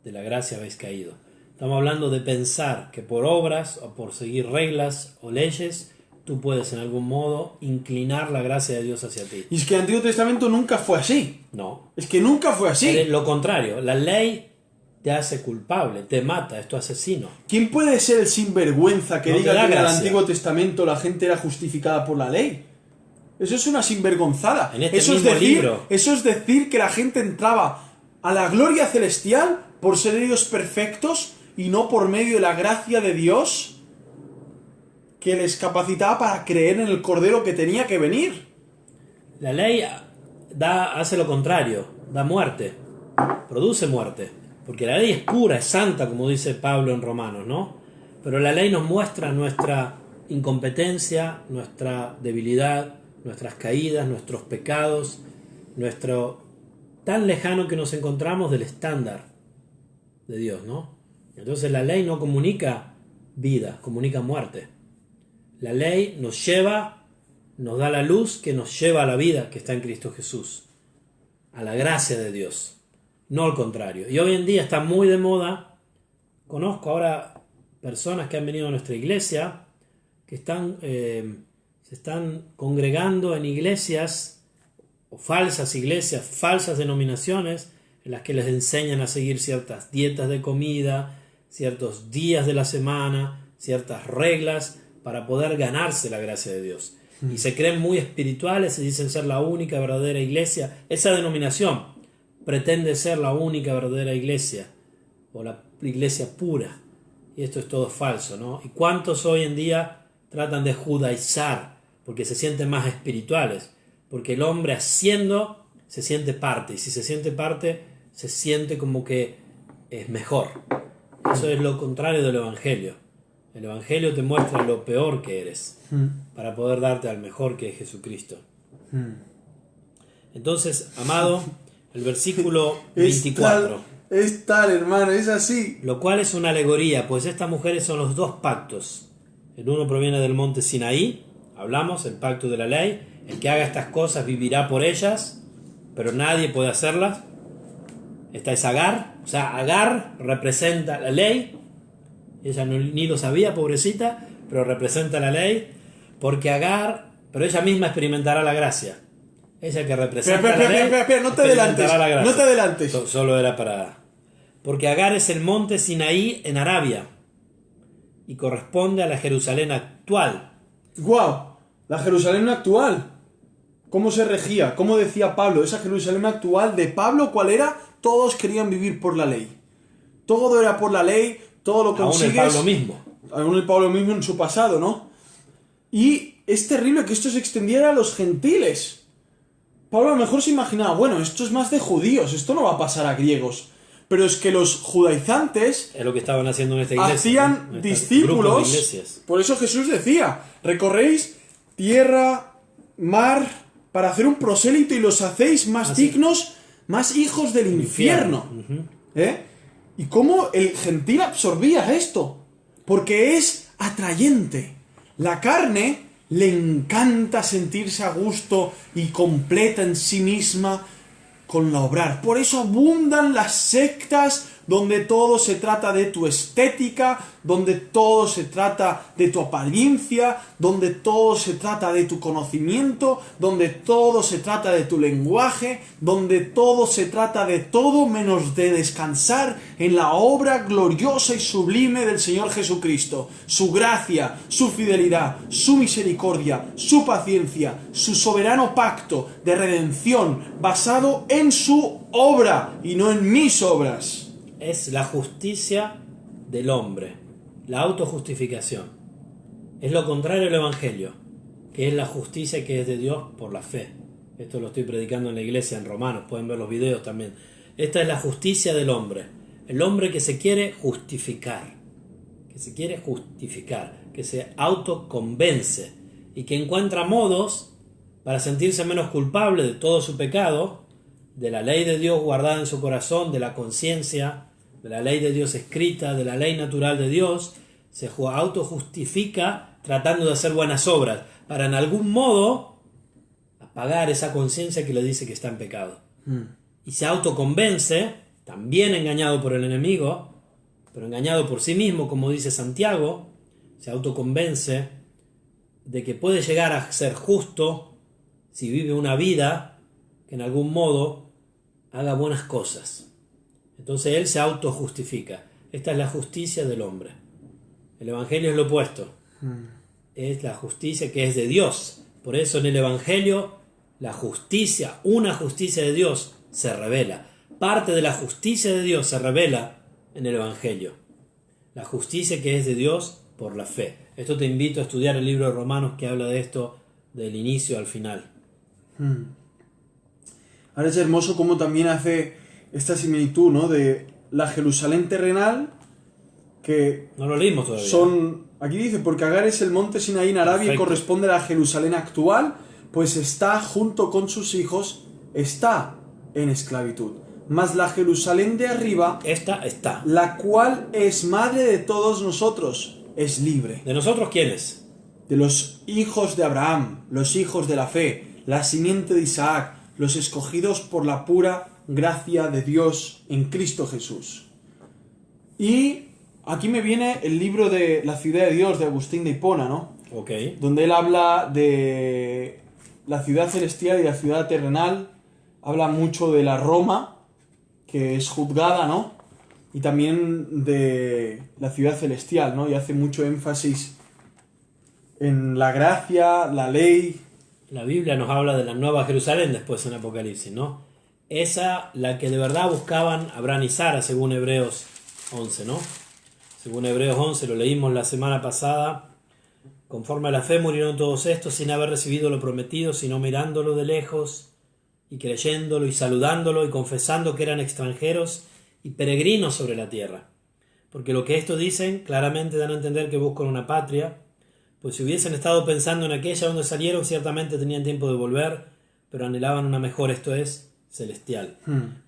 de la gracia habéis caído. Estamos hablando de pensar que por obras o por seguir reglas o leyes tú puedes en algún modo inclinar la gracia de Dios hacia ti. Y es que el Antiguo Testamento nunca fue así. No. Es que nunca fue así. Es lo contrario. La ley te hace culpable, te mata, es tu asesino. ¿Quién puede ser el sinvergüenza que No diga te da que en el gracia. Antiguo Testamento la gente era justificada por la ley? Eso es una sinvergonzada. En este eso mismo es decir, libro. Eso es decir que la gente entraba a la gloria celestial por ser ellos perfectos y no por medio de la gracia de Dios que les capacitaba para creer en el Cordero que tenía que venir. La ley hace lo contrario, da muerte, produce muerte, porque la ley es pura, es santa, como dice Pablo en Romanos, ¿no? Pero la ley nos muestra nuestra incompetencia, nuestra debilidad, nuestras caídas, nuestros pecados, tan lejano que nos encontramos del estándar de Dios, ¿no? Entonces la ley no comunica vida, comunica muerte. La ley nos da la luz que nos lleva a la vida que está en Cristo Jesús, a la gracia de Dios, no al contrario. Y hoy en día está muy de moda, conozco ahora personas que han venido a nuestra iglesia, que se están congregando en iglesias, o falsas iglesias, falsas denominaciones, en las que les enseñan a seguir ciertas dietas de comida, ciertos días de la semana, ciertas reglas, para poder ganarse la gracia de Dios. Y se creen muy espirituales, y dicen ser la única verdadera iglesia. Esa denominación pretende ser la única verdadera iglesia, o la iglesia pura. Y esto es todo falso, ¿no? ¿Y cuántos hoy en día tratan de judaizar, porque se sienten más espirituales? Porque el hombre haciendo se siente parte, y si se siente parte, se siente como que es mejor. Eso es lo contrario del Evangelio. El Evangelio te muestra lo peor que eres para poder darte al mejor que es Jesucristo. Entonces, amado, el versículo 24. Es tal, hermano, es así. Lo cual es una alegoría, pues estas mujeres son los dos pactos. El uno proviene del monte Sinaí, hablamos, el pacto de la ley. El que haga estas cosas vivirá por ellas, pero nadie puede hacerlas. Esta es Agar, o sea, Agar representa la ley. Ella ni lo sabía, pobrecita, pero representa la ley. Porque Agar, pero ella misma experimentará la gracia. Ella que representa la ley. Espera, no te adelantes. No te adelantes. Solo era para... Porque Agar es el monte Sinaí en Arabia y corresponde a la Jerusalén actual. ¡Guau! La Jerusalén actual. ¿Cómo se regía? ¿Cómo decía Pablo? Esa Jerusalén actual de Pablo, ¿cuál era? Todos querían vivir por la ley. Todo era por la ley, todo lo consigues. Aún el Pablo mismo. Aún el Pablo mismo en su pasado, ¿no? Y es terrible que esto se extendiera a los gentiles. Pablo a lo mejor se imaginaba, bueno, esto es más de judíos, esto no va a pasar a griegos. Pero es que los judaizantes es lo que estaban haciendo en esta iglesia, hacían, ¿no?, discípulos. Por eso Jesús decía, recorréis tierra, mar, para hacer un prosélito y los hacéis más dignos, más hijos del infierno. ¿Y cómo el gentil absorbía esto? Porque es atrayente. La carne le encanta sentirse a gusto y completa en sí misma con la obrar. Por eso abundan las sectas donde todo se trata de tu estética, donde todo se trata de tu apariencia, donde todo se trata de tu conocimiento, donde todo se trata de tu lenguaje, donde todo se trata de todo menos de descansar en la obra gloriosa y sublime del Señor Jesucristo. Su gracia, su fidelidad, su misericordia, su paciencia, su soberano pacto de redención basado en su obra y no en mis obras. Es la justicia del hombre, la autojustificación. Es lo contrario al Evangelio, que es la justicia que es de Dios por la fe. Esto lo estoy predicando en la iglesia en Romanos, pueden ver los videos también. Esta es la justicia del hombre, el hombre que se quiere justificar, que se autoconvence y que encuentra modos para sentirse menos culpable de todo su pecado, de la ley de Dios guardada en su corazón, de la conciencia, de la ley de Dios escrita, de la ley natural de Dios, se autojustifica tratando de hacer buenas obras, para en algún modo apagar esa conciencia que le dice que está en pecado. Y se autoconvence, también engañado por el enemigo, pero engañado por sí mismo, como dice Santiago, se autoconvence de que puede llegar a ser justo si vive una vida que en algún modo haga buenas cosas. Entonces él se autojustifica. Esta es la justicia del hombre. El Evangelio es lo opuesto. Es la justicia que es de Dios. Por eso en el Evangelio la justicia, una justicia de Dios, se revela. Parte de la justicia de Dios se revela en el Evangelio. La justicia que es de Dios por la fe. Esto te invito a estudiar el libro de Romanos que habla de esto del inicio al final. Ahora es hermoso cómo también hace esta similitud, ¿no? De la Jerusalén terrenal, que no lo leímos todavía. Aquí dice, porque Agar es el monte Sinaí en Arabia. Perfecto. Y corresponde a la Jerusalén actual, pues está junto con sus hijos, está en esclavitud. Mas la Jerusalén de arriba, esta está, la cual es madre de todos nosotros, es libre. ¿De nosotros quiénes? De los hijos de Abraham, los hijos de la fe, la simiente de Isaac, los escogidos por la pura gracia de Dios en Cristo Jesús. Y aquí me viene el libro de La ciudad de Dios de Agustín de Hipona, ¿no? Okay. Donde él habla de la ciudad celestial y la ciudad terrenal. Habla mucho de la Roma, que es juzgada, ¿no? Y también de la ciudad celestial, ¿no? Y hace mucho énfasis en la gracia, la ley. La Biblia nos habla de la Nueva Jerusalén después en Apocalipsis, ¿no? Esa, la que de verdad buscaban Abraham y Sara, según Hebreos 11, ¿no? Según Hebreos 11, lo leímos la semana pasada. Conforme a la fe murieron todos estos sin haber recibido lo prometido, sino mirándolo de lejos y creyéndolo y saludándolo y confesando que eran extranjeros y peregrinos sobre la tierra. Porque lo que estos dicen claramente dan a entender que buscan una patria, pues si hubiesen estado pensando en aquella donde salieron, ciertamente tenían tiempo de volver, pero anhelaban una mejor, esto es, celestial.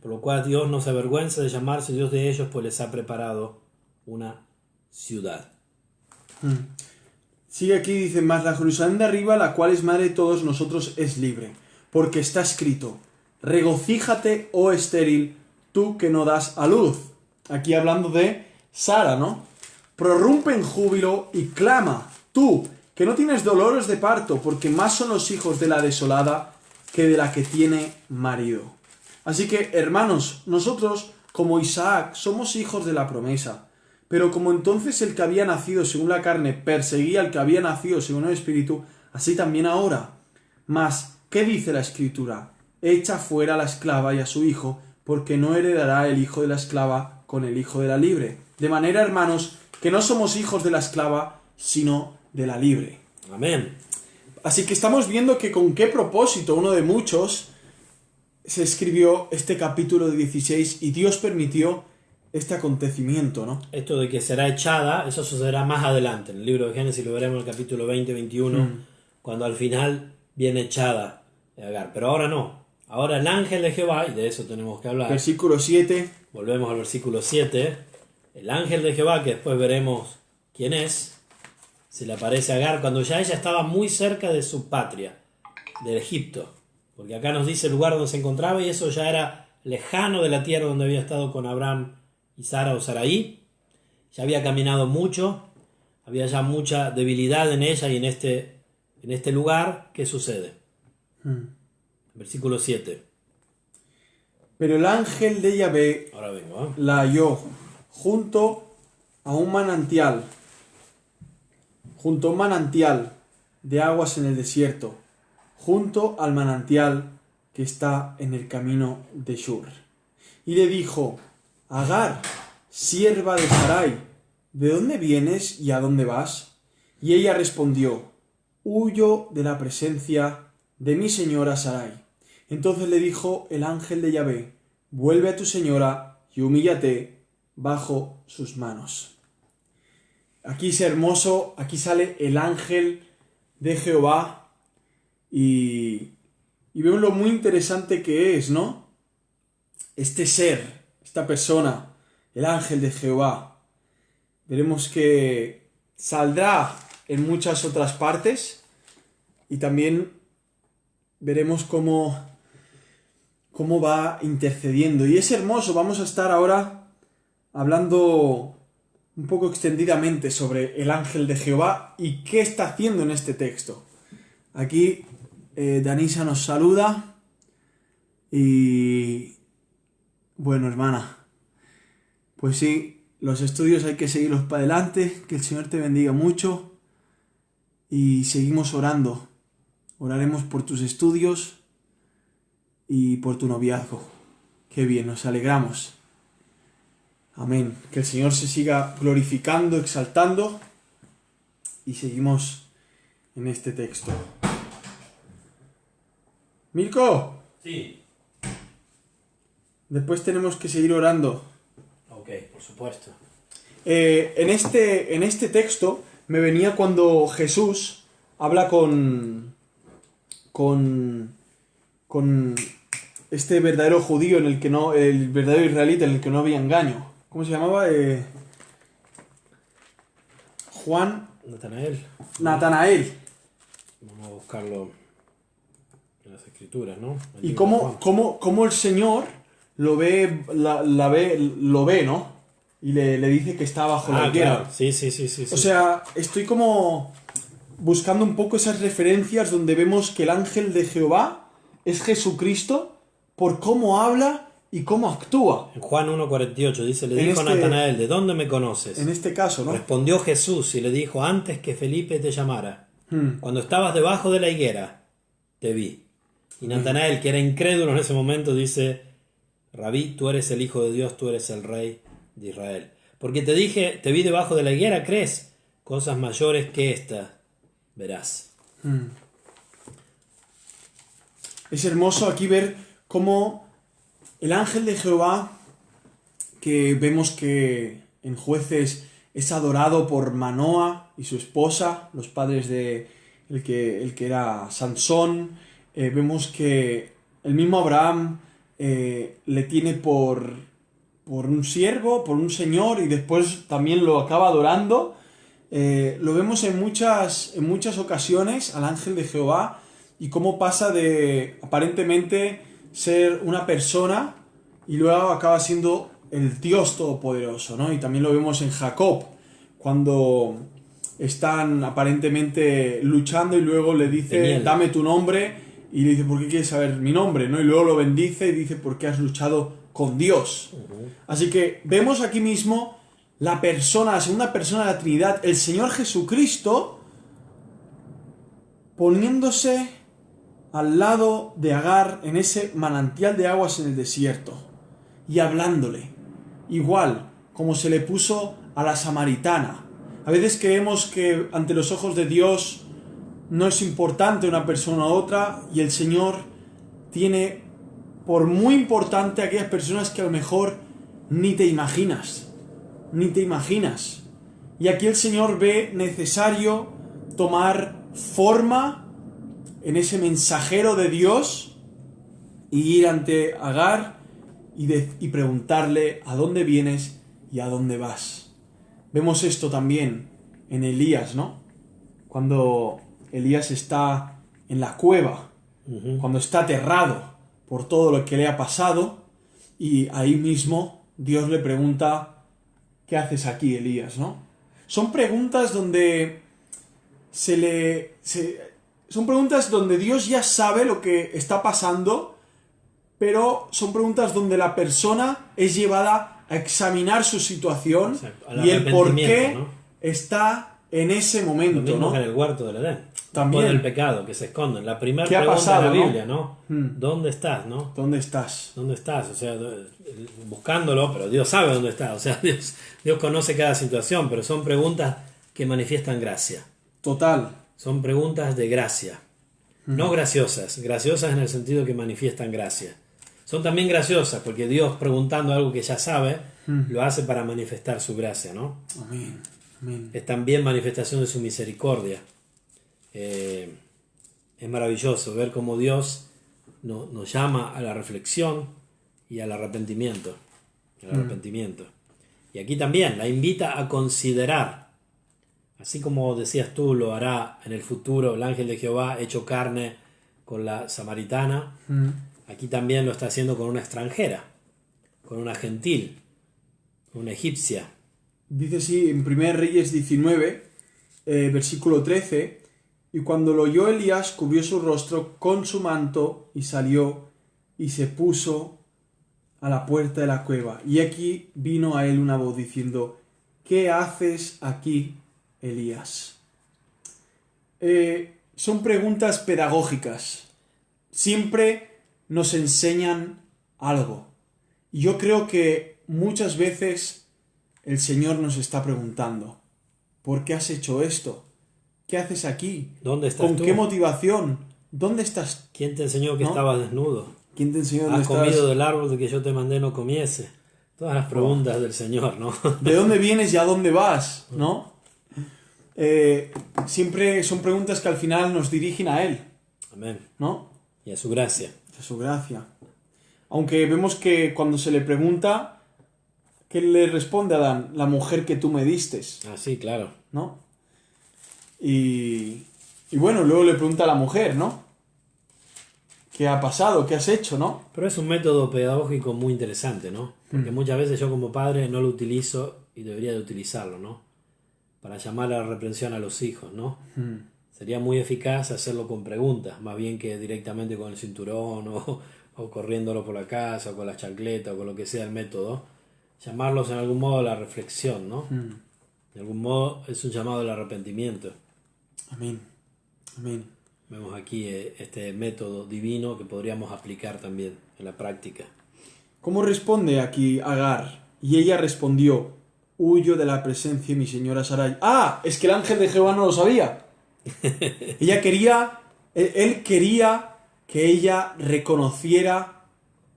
Por lo cual Dios no se avergüenza de llamarse Dios de ellos, pues les ha preparado una ciudad. Sigue aquí, dice, mas la Jerusalén de arriba, la cual es madre de todos nosotros, es libre, porque está escrito, regocíjate, oh estéril, tú que no das a luz. Aquí hablando de Sara, ¿no? Prorrumpe en júbilo y clama, tú, que no tienes dolores de parto, porque más son los hijos de la desolada que de la que tiene marido. Así que, hermanos, nosotros, como Isaac, somos hijos de la promesa. Pero como entonces el que había nacido según la carne perseguía al que había nacido según el Espíritu, así también ahora. Mas, ¿qué dice la Escritura? Echa fuera a la esclava y a su hijo, porque no heredará el hijo de la esclava con el hijo de la libre. De manera, hermanos, que no somos hijos de la esclava, sino de la libre. Amén. Así que estamos viendo que con qué propósito, uno de muchos, se escribió este capítulo de 16 y Dios permitió este acontecimiento, ¿no? Esto de que será echada, eso sucederá más adelante. En el libro de Génesis lo veremos en el capítulo 20-21, cuando al final viene echada de Agar. Pero ahora no. Ahora el ángel de Jehová, y de eso tenemos que hablar. Versículo 7. Volvemos al versículo 7. El ángel de Jehová, que después veremos quién es, se le aparece a Agar cuando ya ella estaba muy cerca de su patria, de Egipto. Porque acá nos dice el lugar donde se encontraba y eso ya era lejano de la tierra donde había estado con Abraham y Sara o Saraí. Ya había caminado mucho, había ya mucha debilidad en ella y en este lugar. ¿Qué sucede? Versículo 7. Pero el ángel de Yahvé Ahora vengo, la halló junto a un manantial de aguas en el desierto, junto al manantial que está en el camino de Shur. Y le dijo, Agar, sierva de Sarai, ¿de dónde vienes y a dónde vas? Y ella respondió, huyo de la presencia de mi señora Sarai. Entonces le dijo el ángel de Yahvé, vuelve a tu señora y humíllate bajo sus manos. Aquí es hermoso, aquí sale el ángel de Jehová y vemos lo muy interesante que es, ¿no? Este ser, esta persona, el ángel de Jehová. Veremos que saldrá en muchas otras partes y también veremos cómo va intercediendo. Y es hermoso, vamos a estar ahora hablando un poco extendidamente sobre el ángel de Jehová y qué está haciendo en este texto. Aquí Danisa nos saluda y bueno, hermana, pues sí, los estudios hay que seguirlos para adelante, que el Señor te bendiga mucho y seguimos orando. Oraremos por tus estudios y por tu noviazgo. Qué bien, nos alegramos. Amén. Que el Señor se siga glorificando, exaltando y seguimos en este texto. Mirko. Sí. Después tenemos que seguir orando. Ok, por supuesto. En este texto me venía cuando Jesús habla con este verdadero judío el verdadero israelita en el que no había engaño. ¿Cómo se llamaba? Juan. Natanael. Vamos a buscarlo en las escrituras, ¿no? Y cómo el Señor lo ve, lo ve, ¿no? Y le dice que está bajo la higuera. Claro. Sí. O sea, estoy como buscando un poco esas referencias donde vemos que el ángel de Jehová es Jesucristo por cómo habla y cómo actúa. En Juan 1:48 dice, le dijo a Natanael, ¿de dónde me conoces? En este caso, ¿no? Respondió Jesús y le dijo, antes que Felipe te llamara, cuando estabas debajo de la higuera, te vi. Y Natanael, que era incrédulo en ese momento, dice, Rabí, tú eres el Hijo de Dios, tú eres el Rey de Israel. Porque te dije, te vi debajo de la higuera, ¿crees? Cosas mayores que esta verás. Es hermoso aquí ver cómo el ángel de Jehová, que vemos que en Jueces es adorado por Manoa y su esposa, los padres de el que era Sansón. Vemos que el mismo Abraham le tiene por un siervo, por un señor, y después también lo acaba adorando. Lo vemos en muchas ocasiones al ángel de Jehová, y cómo pasa de aparentemente ser una persona y luego acaba siendo el Dios Todopoderoso, ¿no? Y también lo vemos en Jacob, cuando están aparentemente luchando y luego le dice, dame tu nombre, y le dice, ¿por qué quieres saber mi nombre? ¿No? Y luego lo bendice y dice, porque has luchado con Dios. Así que vemos aquí mismo la segunda persona de la Trinidad, el Señor Jesucristo, poniéndose al lado de Agar en ese manantial de aguas en el desierto y hablándole, igual como se le puso a la samaritana. A veces creemos que ante los ojos de Dios no es importante una persona u otra, y el Señor tiene por muy importante a aquellas personas que a lo mejor ni te imaginas. Y aquí el Señor ve necesario tomar forma en ese mensajero de Dios y ir ante Agar y preguntarle a dónde vienes y a dónde vas. Vemos esto también en Elías, ¿no? Cuando Elías está en la cueva, cuando está aterrado por todo lo que le ha pasado, y ahí mismo Dios le pregunta, ¿qué haces aquí, Elías?, ¿no? Son preguntas donde son preguntas donde Dios ya sabe lo que está pasando, pero son preguntas donde la persona es llevada a examinar su situación y el por qué, ¿no?, está en ese momento, lo mismo, ¿no? que en el huerto del Edén. También. Después del pecado, que se esconden. La primera ¿Qué ha pregunta pasado, de la Biblia, ¿no? ¿no? ¿Dónde estás, no? ¿Dónde estás? ¿Dónde estás? O sea, buscándolo, pero Dios sabe dónde está. O sea, Dios conoce cada situación, pero son preguntas que manifiestan gracia. Total. Son preguntas de gracia. No graciosas. Graciosas en el sentido que manifiestan gracia. Son también graciosas porque Dios, preguntando algo que ya sabe, lo hace para manifestar su gracia, ¿no? Amén. Amén. Es también manifestación de su misericordia. Es maravilloso ver cómo Dios nos llama a la reflexión y al arrepentimiento. Y aquí también la invita a considerar, así como decías tú, lo hará en el futuro el ángel de Jehová hecho carne con la samaritana. Aquí también lo está haciendo con una extranjera, con una gentil, con una egipcia. Dice así en 1 Reyes 19, versículo 13, y cuando lo oyó Elías, cubrió su rostro con su manto y salió y se puso a la puerta de la cueva. Y aquí vino a él una voz diciendo, ¿qué haces aquí, Elías? Son preguntas pedagógicas. Siempre nos enseñan algo. Y yo creo que muchas veces el Señor nos está preguntando, ¿por qué has hecho esto? ¿Qué haces aquí? ¿Dónde estás ¿Con tú? qué motivación? ¿Dónde estás? ¿Quién te enseñó que ¿No? estabas desnudo? ¿Quién te enseñó dónde ¿Has comido estás? del árbol de que yo te mandé no comiese? Todas las preguntas del Señor, ¿no? ¿De dónde vienes y a dónde vas? ¿No? Siempre son preguntas que al final nos dirigen a Él, Amén. ¿no? Y a su gracia. A su gracia. Aunque vemos que cuando se le pregunta, ¿qué le responde a Adán? La mujer que tú me distes, Ah, sí, claro. ¿no? Y bueno, luego le pregunta a la mujer, ¿no? ¿Qué ha pasado? ¿Qué has hecho, no? Pero es un método pedagógico muy interesante, ¿no? Porque muchas veces yo como padre no lo utilizo y debería de utilizarlo, ¿no? Para llamar a la reprensión a los hijos, ¿no? Sería muy eficaz hacerlo con preguntas, más bien que directamente con el cinturón o corriéndolo por la casa o con la chancleta o con lo que sea el método. Llamarlos en algún modo a la reflexión, ¿no? De algún modo es un llamado al arrepentimiento. Amén. Amén. Vemos aquí este método divino que podríamos aplicar también en la práctica. ¿Cómo responde aquí Agar? Y ella respondió, huyo de la presencia de mi señora Sarai. ¡Ah! Es que el ángel de Jehová no lo sabía. Él quería que ella reconociera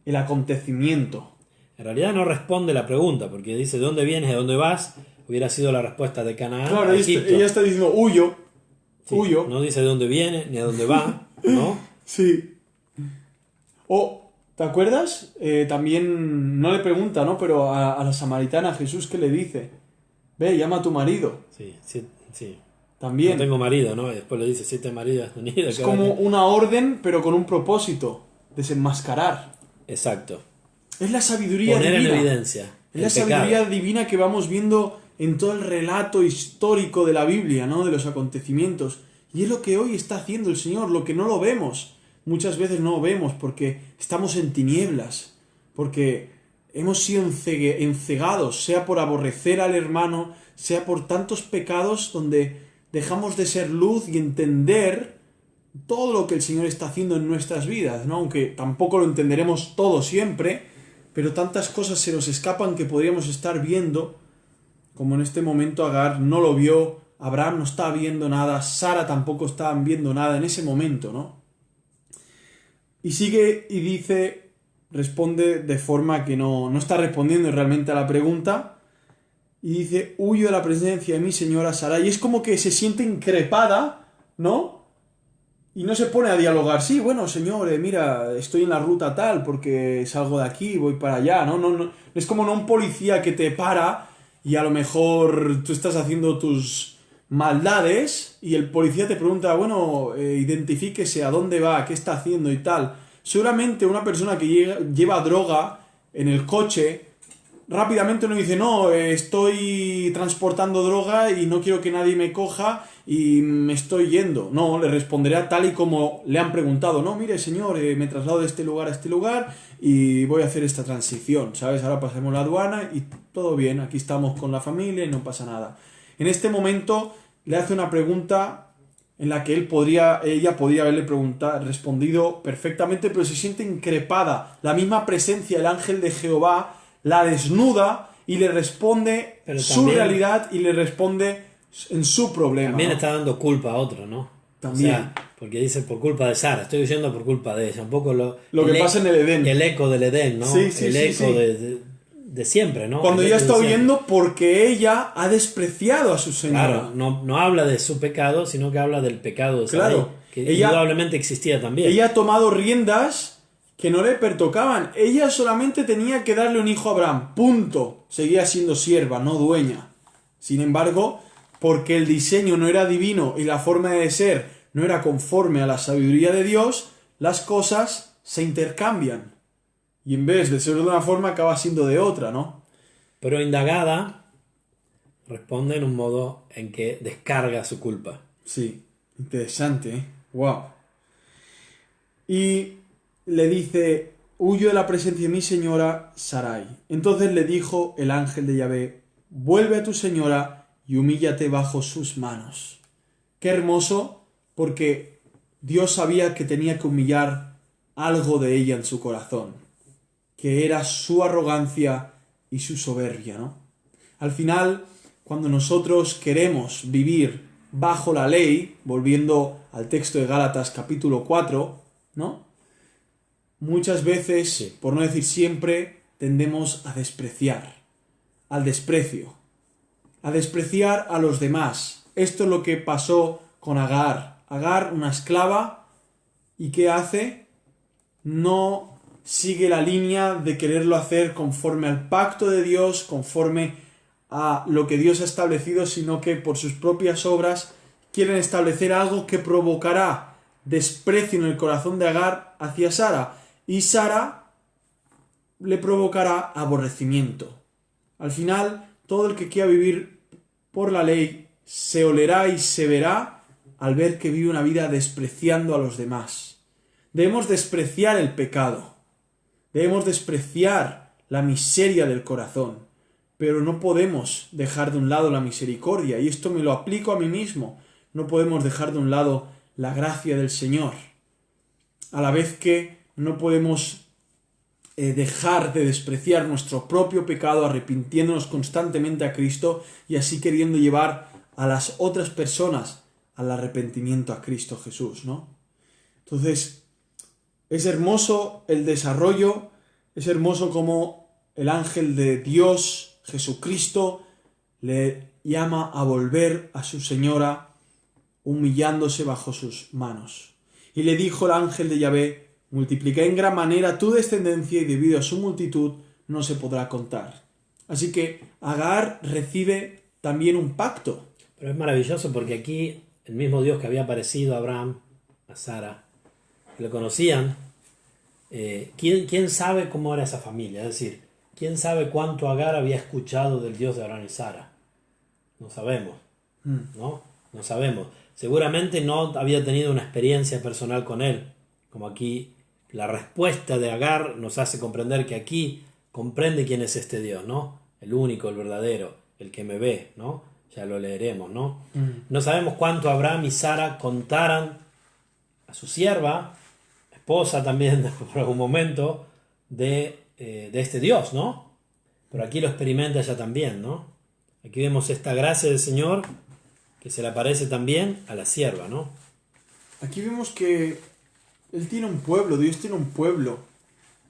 el acontecimiento. En realidad no responde la pregunta, porque dice, ¿de dónde vienes y a dónde vas? Hubiera sido la respuesta de Canaán Claro, a Egipto. ella está diciendo, huyo. Sí, huyo. no dice de dónde viene ni a dónde va, ¿no? Sí. O ¿Te acuerdas? También no le pregunta, ¿no? Pero a la samaritana Jesús, ¿qué le dice? Ve, llama a tu marido. Sí, sí, sí. También. No tengo marido, ¿no? Y después le dice, 7 maridos has tenido. Es como una orden, pero con un propósito. Desenmascarar. Exacto. Es la sabiduría Poner divina. en evidencia Es la el pecado. sabiduría divina que vamos viendo en todo el relato histórico de la Biblia, ¿no? De los acontecimientos. Y es lo que hoy está haciendo el Señor, lo que no lo vemos. Muchas veces no lo vemos porque estamos en tinieblas, porque hemos sido encegados, sea por aborrecer al hermano, sea por tantos pecados donde dejamos de ser luz y entender todo lo que el Señor está haciendo en nuestras vidas, ¿no? Aunque tampoco lo entenderemos todo siempre, pero tantas cosas se nos escapan que podríamos estar viendo, como en este momento Agar no lo vio, Abraham no estaba viendo nada, Sara tampoco estaban viendo nada en ese momento, ¿no? Y sigue y dice, responde de forma que no está respondiendo realmente a la pregunta, y dice, huyo de la presencia de mi señora Sara, y es como que se siente increpada, ¿no? Y no se pone a dialogar, sí, bueno, señor, mira, estoy en la ruta tal, porque salgo de aquí, voy para allá, ¿no? No es como no un policía que te para y a lo mejor tú estás haciendo tus maldades y el policía te pregunta, bueno, identifíquese a dónde va, qué está haciendo y tal. Seguramente una persona que lleva droga en el coche rápidamente no dice, no, estoy transportando droga y no quiero que nadie me coja y me estoy yendo. No, le responderá tal y como le han preguntado. No, mire, señor, me traslado de este lugar a este lugar y voy a hacer esta transición, ¿sabes? Ahora pasemos la aduana y todo bien, aquí estamos con la familia y no pasa nada. En este momento le hace una pregunta en la que ella podría haberle respondido perfectamente, pero se siente increpada. La misma presencia del ángel de Jehová la desnuda y le responde su realidad y le responde en su problema. También ¿no? está dando culpa a otro, ¿no? También. O sea, porque dice por culpa de Sara, estoy diciendo por culpa de ella. Un poco lo que pasa en el Edén. El eco del Edén, ¿no? Sí, el eco de siempre, ¿no? Cuando el ella eco está de siempre. huyendo porque ella ha despreciado a su señora. Claro, no habla de su pecado, sino que habla del pecado de Sarai, Claro. que Ella- indudablemente existía también. Ella ha tomado riendas que no le pertocaban. Ella solamente tenía que darle un hijo a Abraham. Punto. Seguía siendo sierva, no dueña. Sin embargo, porque el diseño no era divino y la forma de ser no era conforme a la sabiduría de Dios, las cosas se intercambian. Y en vez de ser de una forma, acaba siendo de otra, ¿no? Pero indagada, responde en un modo en que descarga su culpa. Sí, interesante, ¿eh? Wow. Y le dice, huyo de la presencia de mi señora Sarai. Entonces le dijo el ángel de Yahvé, vuelve a tu señora y humíllate bajo sus manos. Qué hermoso, porque Dios sabía que tenía que humillar algo de ella en su corazón, que era su arrogancia y su soberbia, ¿no? Al final, cuando nosotros queremos vivir bajo la ley, volviendo al texto de Gálatas capítulo 4, ¿no? Muchas veces, Sí. por no decir siempre, tendemos a despreciar, al desprecio, a despreciar a los demás. Esto es lo que pasó con Agar. Agar, una esclava, ¿y qué hace? No sigue la línea de quererlo hacer conforme al pacto de Dios, conforme a lo que Dios ha establecido, sino que por sus propias obras quieren establecer algo que provocará desprecio en el corazón de Agar hacia Sara, y Sara le provocará aborrecimiento. Al final, todo el que quiera vivir por la ley se olerá y se verá al ver que vive una vida despreciando a los demás. Debemos despreciar el pecado, debemos despreciar la miseria del corazón, pero no podemos dejar de un lado la misericordia, y esto me lo aplico a mí mismo. No podemos dejar de un lado la gracia del Señor, a la vez que no podemos dejar de despreciar nuestro propio pecado, arrepintiéndonos constantemente a Cristo y así queriendo llevar a las otras personas al arrepentimiento a Cristo Jesús, ¿no? Entonces, es hermoso el desarrollo, es hermoso como el ángel de Dios, Jesucristo, le llama a volver a su señora humillándose bajo sus manos. Y le dijo el ángel de Yahvé, multiplicaré en gran manera tu descendencia y debido a su multitud no se podrá contar. Así que Agar recibe también un pacto. Pero es maravilloso porque aquí el mismo Dios que había aparecido a Abraham, a Sara, que lo conocían, ¿quién sabe cómo era esa familia? Es decir, ¿quién sabe cuánto Agar había escuchado del Dios de Abraham y Sara? No sabemos, ¿no? No sabemos. Seguramente no había tenido una experiencia personal con él, como aquí la respuesta de Agar nos hace comprender que aquí comprende quién es este Dios, ¿no? El único, el verdadero, el que me ve, ¿no? Ya lo leeremos, ¿no? No sabemos cuánto Abraham y Sara contaran a su sierva, esposa también por algún momento, de este Dios, ¿no? Pero aquí lo experimenta ella también, ¿no? Aquí vemos esta gracia del Señor que se le aparece también a la sierva, ¿no? Aquí vemos que Él tiene un pueblo, Dios tiene un pueblo.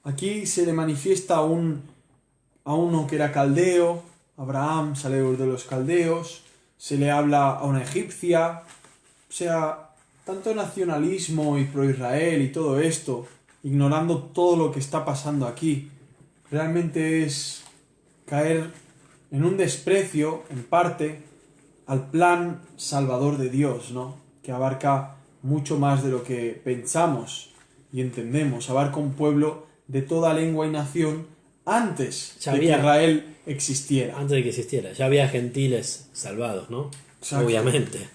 Aquí se le manifiesta a uno que era caldeo, Abraham sale de los caldeos, se le habla a una egipcia, o sea, tanto nacionalismo y pro Israel y todo esto, ignorando todo lo que está pasando aquí, realmente es caer en un desprecio, en parte, al plan salvador de Dios, ¿no? Que abarca mucho más de lo que pensamos y entendemos. Abarca un pueblo de toda lengua y nación antes de que Israel existiera. Antes de que existiera. Ya había gentiles salvados, ¿no? Exacto. Obviamente.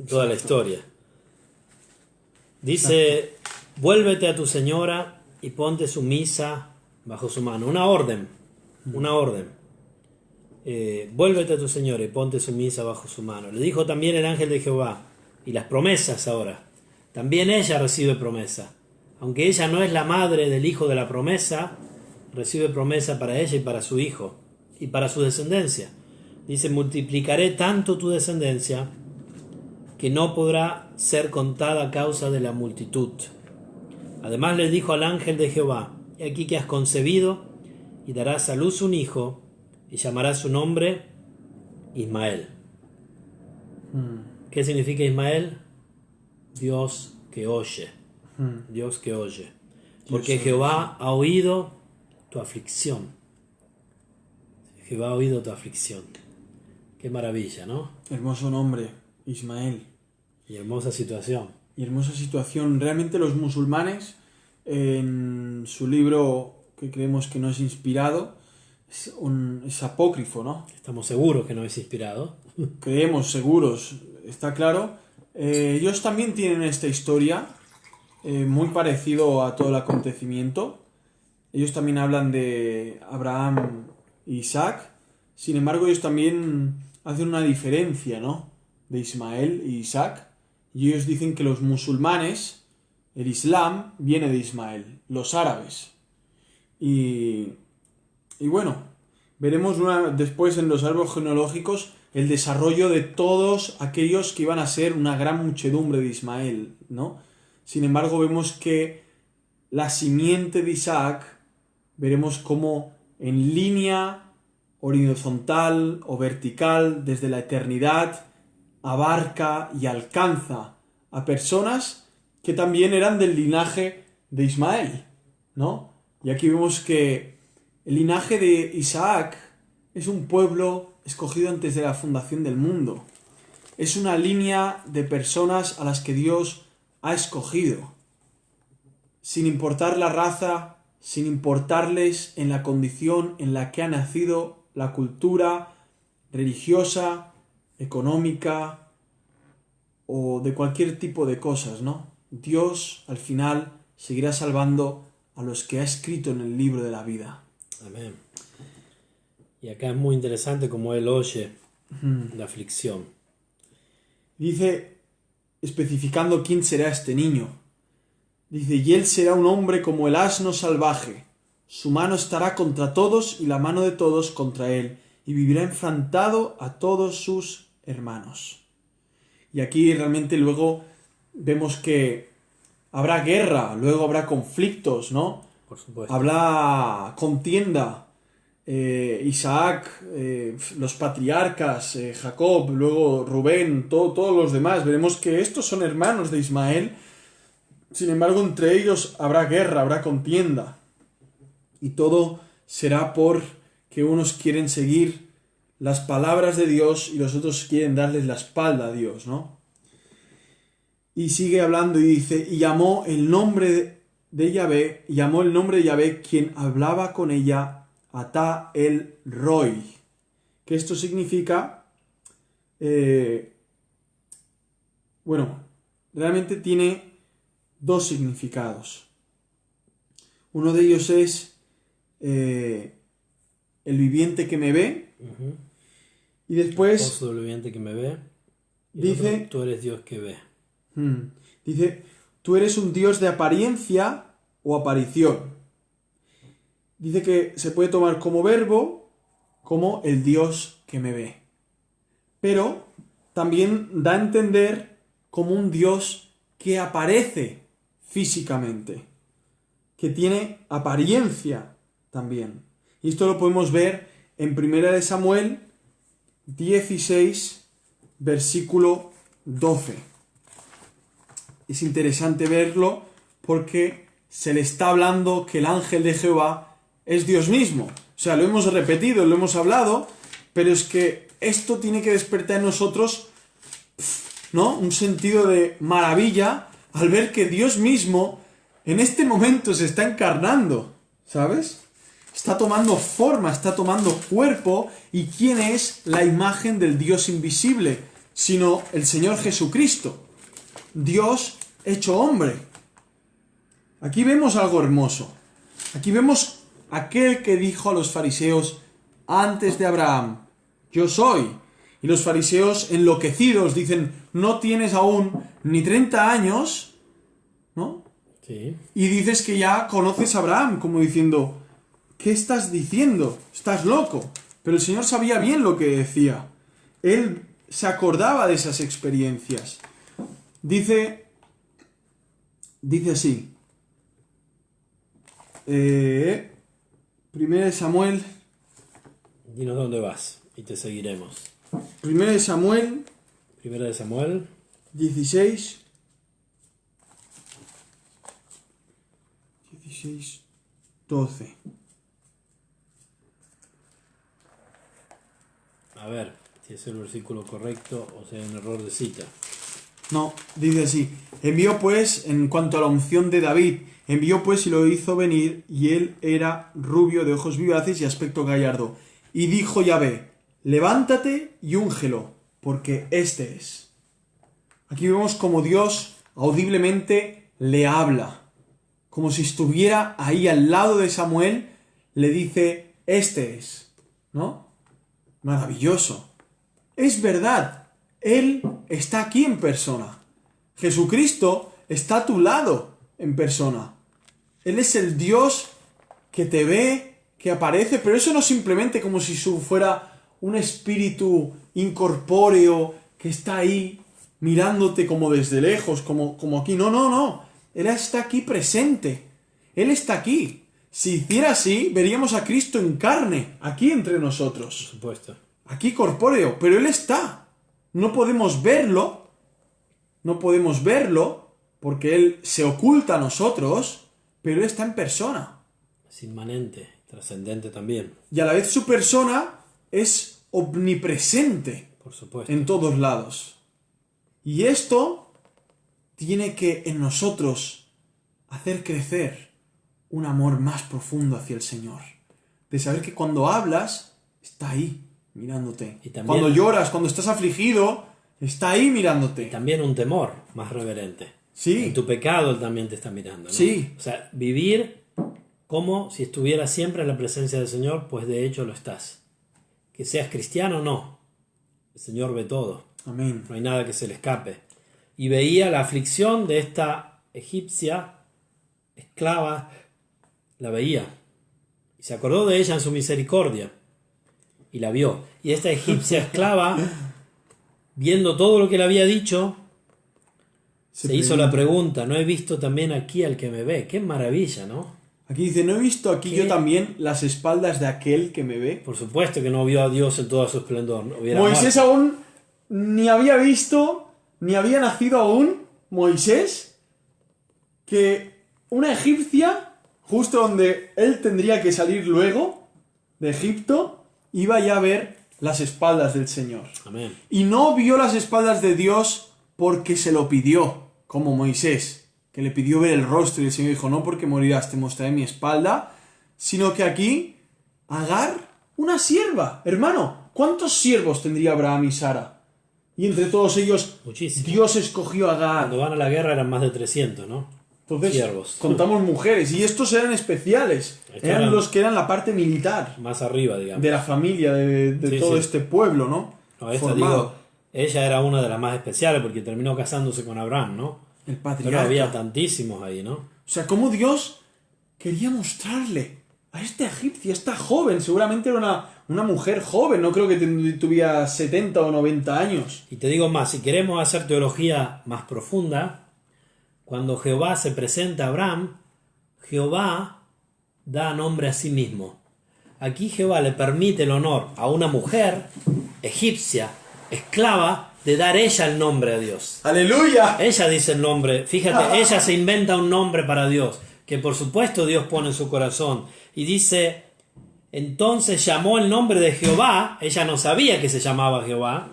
Toda la Exacto. historia. Dice, vuélvete a tu señora y ponte sumisa bajo su mano. Una orden. Una orden. Vuélvete a tu señora y ponte sumisa bajo su mano. Le dijo también el ángel de Jehová. Y las promesas ahora. También ella recibe promesa. Aunque ella no es la madre del hijo de la promesa, recibe promesa para ella y para su hijo y para su descendencia. Dice, multiplicaré tanto tu descendencia que no podrá ser contada a causa de la multitud. Además le dijo al ángel de Jehová, he aquí que has concebido y darás a luz un hijo y llamarás su nombre Ismael. ¿Qué significa Ismael? Dios que oye. Dios que oye. Porque Jehová ha oído tu aflicción. Jehová ha oído tu aflicción. Qué maravilla, ¿no? Hermoso nombre, Ismael. Y hermosa situación. Y hermosa situación. Realmente los musulmanes, en su libro que creemos que no es inspirado, es apócrifo, ¿no? Estamos seguros que no es inspirado. Creemos, seguros, está claro. Ellos también tienen esta historia, muy parecido a todo el acontecimiento. Ellos también hablan de Abraham e Isaac. Sin embargo, ellos también hacen una diferencia, ¿no? De Ismael e Isaac. Y ellos dicen que los musulmanes, el Islam, viene de Ismael, los árabes. Y bueno, veremos después en los árboles genealógicos el desarrollo de todos aquellos que iban a ser una gran muchedumbre de Ismael, ¿no? Sin embargo, vemos que la simiente de Isaac, veremos cómo en línea horizontal o vertical desde la eternidad abarca y alcanza a personas que también eran del linaje de Ismael, ¿no? Y aquí vemos que el linaje de Isaac es un pueblo escogido antes de la fundación del mundo. Es una línea de personas a las que Dios ha escogido, sin importar la raza, sin importarles en la condición en la que ha nacido, la cultura religiosa, económica o de cualquier tipo de cosas, ¿no? Dios al final seguirá salvando a los que ha escrito en el libro de la vida. Amén. Y acá es muy interesante como él oye la aflicción. Dice, especificando quién será este niño. Dice, y él será un hombre como el asno salvaje. Su mano estará contra todos y la mano de todos contra él, y vivirá enfrentado a todos sus hermanos. Y aquí realmente luego vemos que habrá guerra, luego habrá conflictos, ¿no? Por supuesto. Habrá contienda. Isaac, los patriarcas, Jacob, luego Rubén, todos los demás. Veremos que estos son hermanos de Ismael Sin embargo, entre ellos habrá guerra, habrá contienda. Y todo será porque unos quieren seguir las palabras de Dios y los otros quieren darles la espalda a Dios, ¿no? Y sigue hablando y dice, y llamó el nombre de Yahvé, quien hablaba con ella, Ata el Roi. Que esto significa, realmente tiene dos significados. Uno de ellos es el viviente que me ve. Ujú. Y después Esposo del viviente que me ve. Y dice, otro, tú eres Dios que ve. dice, tú eres un Dios de apariencia o aparición. Dice que se puede tomar como verbo, como el Dios que me ve. Pero también da a entender como un Dios que aparece físicamente, que tiene apariencia también. Y esto lo podemos ver en 1 Samuel 16, versículo 12. Es interesante verlo porque se le está hablando que el ángel de Jehová es Dios mismo. O sea, lo hemos repetido, lo hemos hablado, pero es que esto tiene que despertar en nosotros, ¿no?, un sentido de maravilla al ver que Dios mismo en este momento se está encarnando, ¿sabes? Está tomando forma, está tomando cuerpo. ¿Y quién es la imagen del Dios invisible? Sino el Señor Jesucristo. Dios hecho hombre. Aquí vemos algo hermoso. Aquí vemos aquel que dijo a los fariseos antes de Abraham, yo soy. Y los fariseos enloquecidos dicen, no tienes aún ni 30 años, ¿no? Sí. Y dices que ya conoces a Abraham, como diciendo, ¿qué estás diciendo? Estás loco. Pero el Señor sabía bien lo que decía. Él se acordaba de esas experiencias. Dice así. 1 Samuel. Dinos dónde vas y te seguiremos. 1 Samuel. 1 Samuel. 16, 12. A ver si es el versículo correcto o sea un error de cita. No, dice así. Envió pues, en cuanto a la unción de David, envió pues y lo hizo venir, y él era rubio, de ojos vivaces y aspecto gallardo. Y dijo Yahvé, levántate y úngelo, porque este es. Aquí vemos como Dios audiblemente le habla. Como si estuviera ahí al lado de Samuel, le dice, este es, ¿no? Maravilloso. Es verdad, Él está aquí en persona. Jesucristo está a tu lado en persona. Él es el Dios que te ve, que aparece, pero eso no es simplemente como si fuera un espíritu incorpóreo que está ahí mirándote como desde lejos, como aquí. No, no, no. Él está aquí presente. Él está aquí. Si hiciera así, veríamos a Cristo en carne, aquí entre nosotros. Por supuesto. Aquí corpóreo, pero Él está. No podemos verlo porque Él se oculta a nosotros, pero Él está en persona. Es inmanente, trascendente también. Y a la vez su persona es omnipresente Por supuesto. en todos lados. Y esto tiene que en nosotros hacer crecer un amor más profundo hacia el Señor. De saber que cuando hablas, está ahí mirándote. Y también, cuando lloras, cuando estás afligido, está ahí mirándote. también un temor más reverente. Sí. En tu pecado Él también te está mirando, ¿no? Sí. O sea, vivir como si estuvieras siempre en la presencia del Señor, pues de hecho lo estás. Que seas cristiano o no, el Señor ve todo. Amén. No hay nada que se le escape. Y veía la aflicción de esta egipcia esclava, la veía. Y se acordó de ella en su misericordia. Y la vio. Y esta egipcia esclava, viendo todo lo que le había dicho, se hizo la pregunta, ¿no he visto también aquí al que me ve? Qué maravilla, ¿no? Aquí dice, ¿no he visto aquí ¿Qué? yo también las espaldas de aquel que me ve? Por supuesto que no vio a Dios en todo su esplendor. No hubiera Moisés muerto. aún ni había visto, ni había nacido aún, Moisés. que una egipcia, justo donde él tendría que salir luego de Egipto, iba ya a ver las espaldas del Señor. Amén. Y no vio las espaldas de Dios porque se lo pidió, como Moisés, que le pidió ver el rostro y el Señor dijo, no porque morirás, te mostraré mi espalda, sino que aquí, Agar, una sierva. Hermano, ¿cuántos siervos tendría Abraham y Sara? Y entre todos ellos, Muchísimo. Dios escogió a Agar. Cuando van a la guerra eran más de 300, ¿no? Entonces, Siervos. contamos mujeres, y estos eran especiales. Estos Eran eran- los que eran la parte militar Más arriba, digamos. de la familia, de Sí, todo sí. este pueblo, ¿no? No, esta, Formado. digo, ella era una de las más especiales porque terminó casándose con Abraham, ¿no? El Pero patriarca. había tantísimos ahí, ¿no? O sea, cómo Dios quería mostrarle a esta egipcia, a esta joven, seguramente era una mujer joven, no creo que tuviera 70 o 90 años. Y te digo más, si queremos hacer teología más profunda, cuando Jehová se presenta a Abraham, Jehová da nombre a sí mismo. Aquí Jehová le permite el honor a una mujer egipcia, esclava, de dar ella el nombre a Dios. ¡Aleluya! Ella dice el nombre, fíjate, ella se inventa un nombre para Dios, que por supuesto Dios pone en su corazón. Y dice, entonces llamó el nombre de Jehová, ella no sabía que se llamaba Jehová,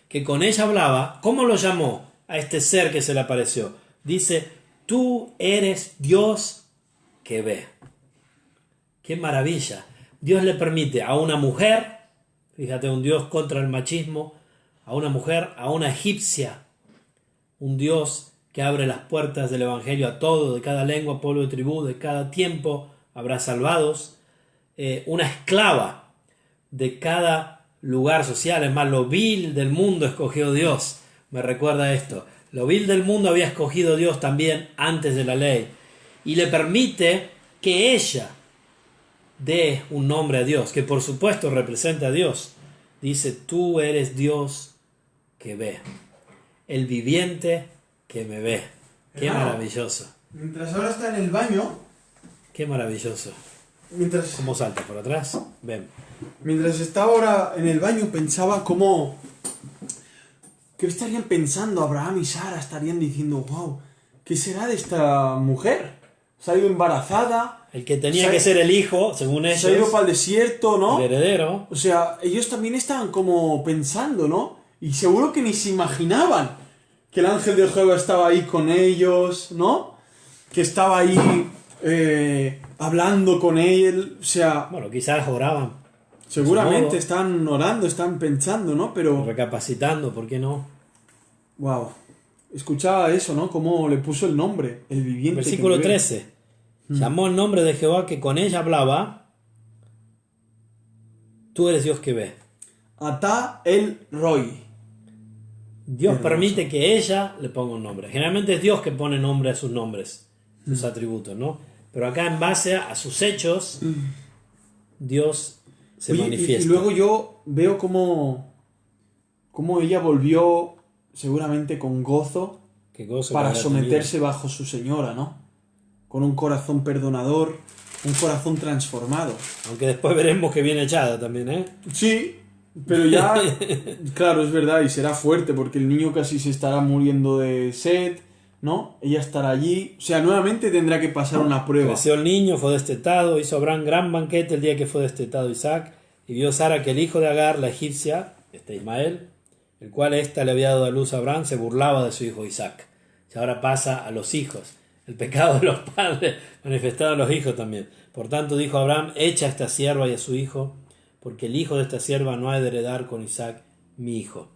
que con ella hablaba. ¿Cómo lo llamó a este ser que se le apareció? Dice, tú eres Dios que ve. ¡Qué maravilla! Dios le permite a una mujer, fíjate, un Dios contra el machismo, a una mujer, a una egipcia, un Dios que abre las puertas del Evangelio a todo, de cada lengua, pueblo y tribu, de cada tiempo habrá salvados, una esclava de cada lugar social, es más, lo vil del mundo escogió Dios, me recuerda esto, lo vil del mundo había escogido Dios también antes de la ley, y le permite que ella dé un nombre a Dios, que por supuesto representa a Dios. Dice, tú eres Dios que ve, el viviente que me ve. Qué Hermano. maravilloso, Mientras ahora está en el baño, qué maravilloso. mientras ¿Cómo salta por atrás? Ven. estaba ahora en el baño, pensaba cómo... ¿Qué estarían pensando Abraham y Sara? Estarían diciendo, wow, ¿qué será de esta mujer? Se ha ido embarazada, El que tenía Se ha- que ser el hijo, según se ha ido ellos, para el desierto, ¿no? el heredero. O sea, ellos también estaban como pensando, ¿no? Y seguro que ni se imaginaban que el ángel de Jehová estaba ahí con ellos, ¿no? Que estaba ahí hablando con él. O sea, Bueno, quizás oraban, seguramente modo. están orando, están pensando, ¿no? Pero, recapacitando, ¿por qué no? wow. Escuchaba eso, ¿no? Cómo le puso el nombre, el viviente. que Versículo me ve. 13. Llamó el nombre de Jehová que con ella hablaba. Tú eres Dios que ve. Ata el Roy. Dios Hermoso. permite que ella le ponga un nombre. Generalmente es Dios que pone nombre a sus nombres, sus atributos, ¿no? Pero acá en base a sus hechos, Dios se Oye, manifiesta. y luego yo veo cómo ella volvió seguramente con gozo Qué gozo para que habrá someterse bajo su señora, ¿no? Con un corazón perdonador, un corazón transformado. tenido. Aunque después veremos que viene echada también, ¿eh? Sí, pero ya, claro, es verdad, y será fuerte porque el niño casi se estará muriendo de sed, ¿no? Ella estará allí, o sea, nuevamente tendrá que pasar una prueba. Creció el niño, fue destetado, hizo Abraham gran banquete el día que fue destetado Isaac, y vio Sara que el hijo de Agar, la egipcia, Ismael, el cual ésta le había dado a luz a Abraham, se burlaba de su hijo Isaac. Y ahora pasa a los hijos. El pecado de los padres manifestado a los hijos también. Por tanto dijo Abraham, echa a esta sierva y a su hijo, porque el hijo de esta sierva no ha de heredar con Isaac mi hijo.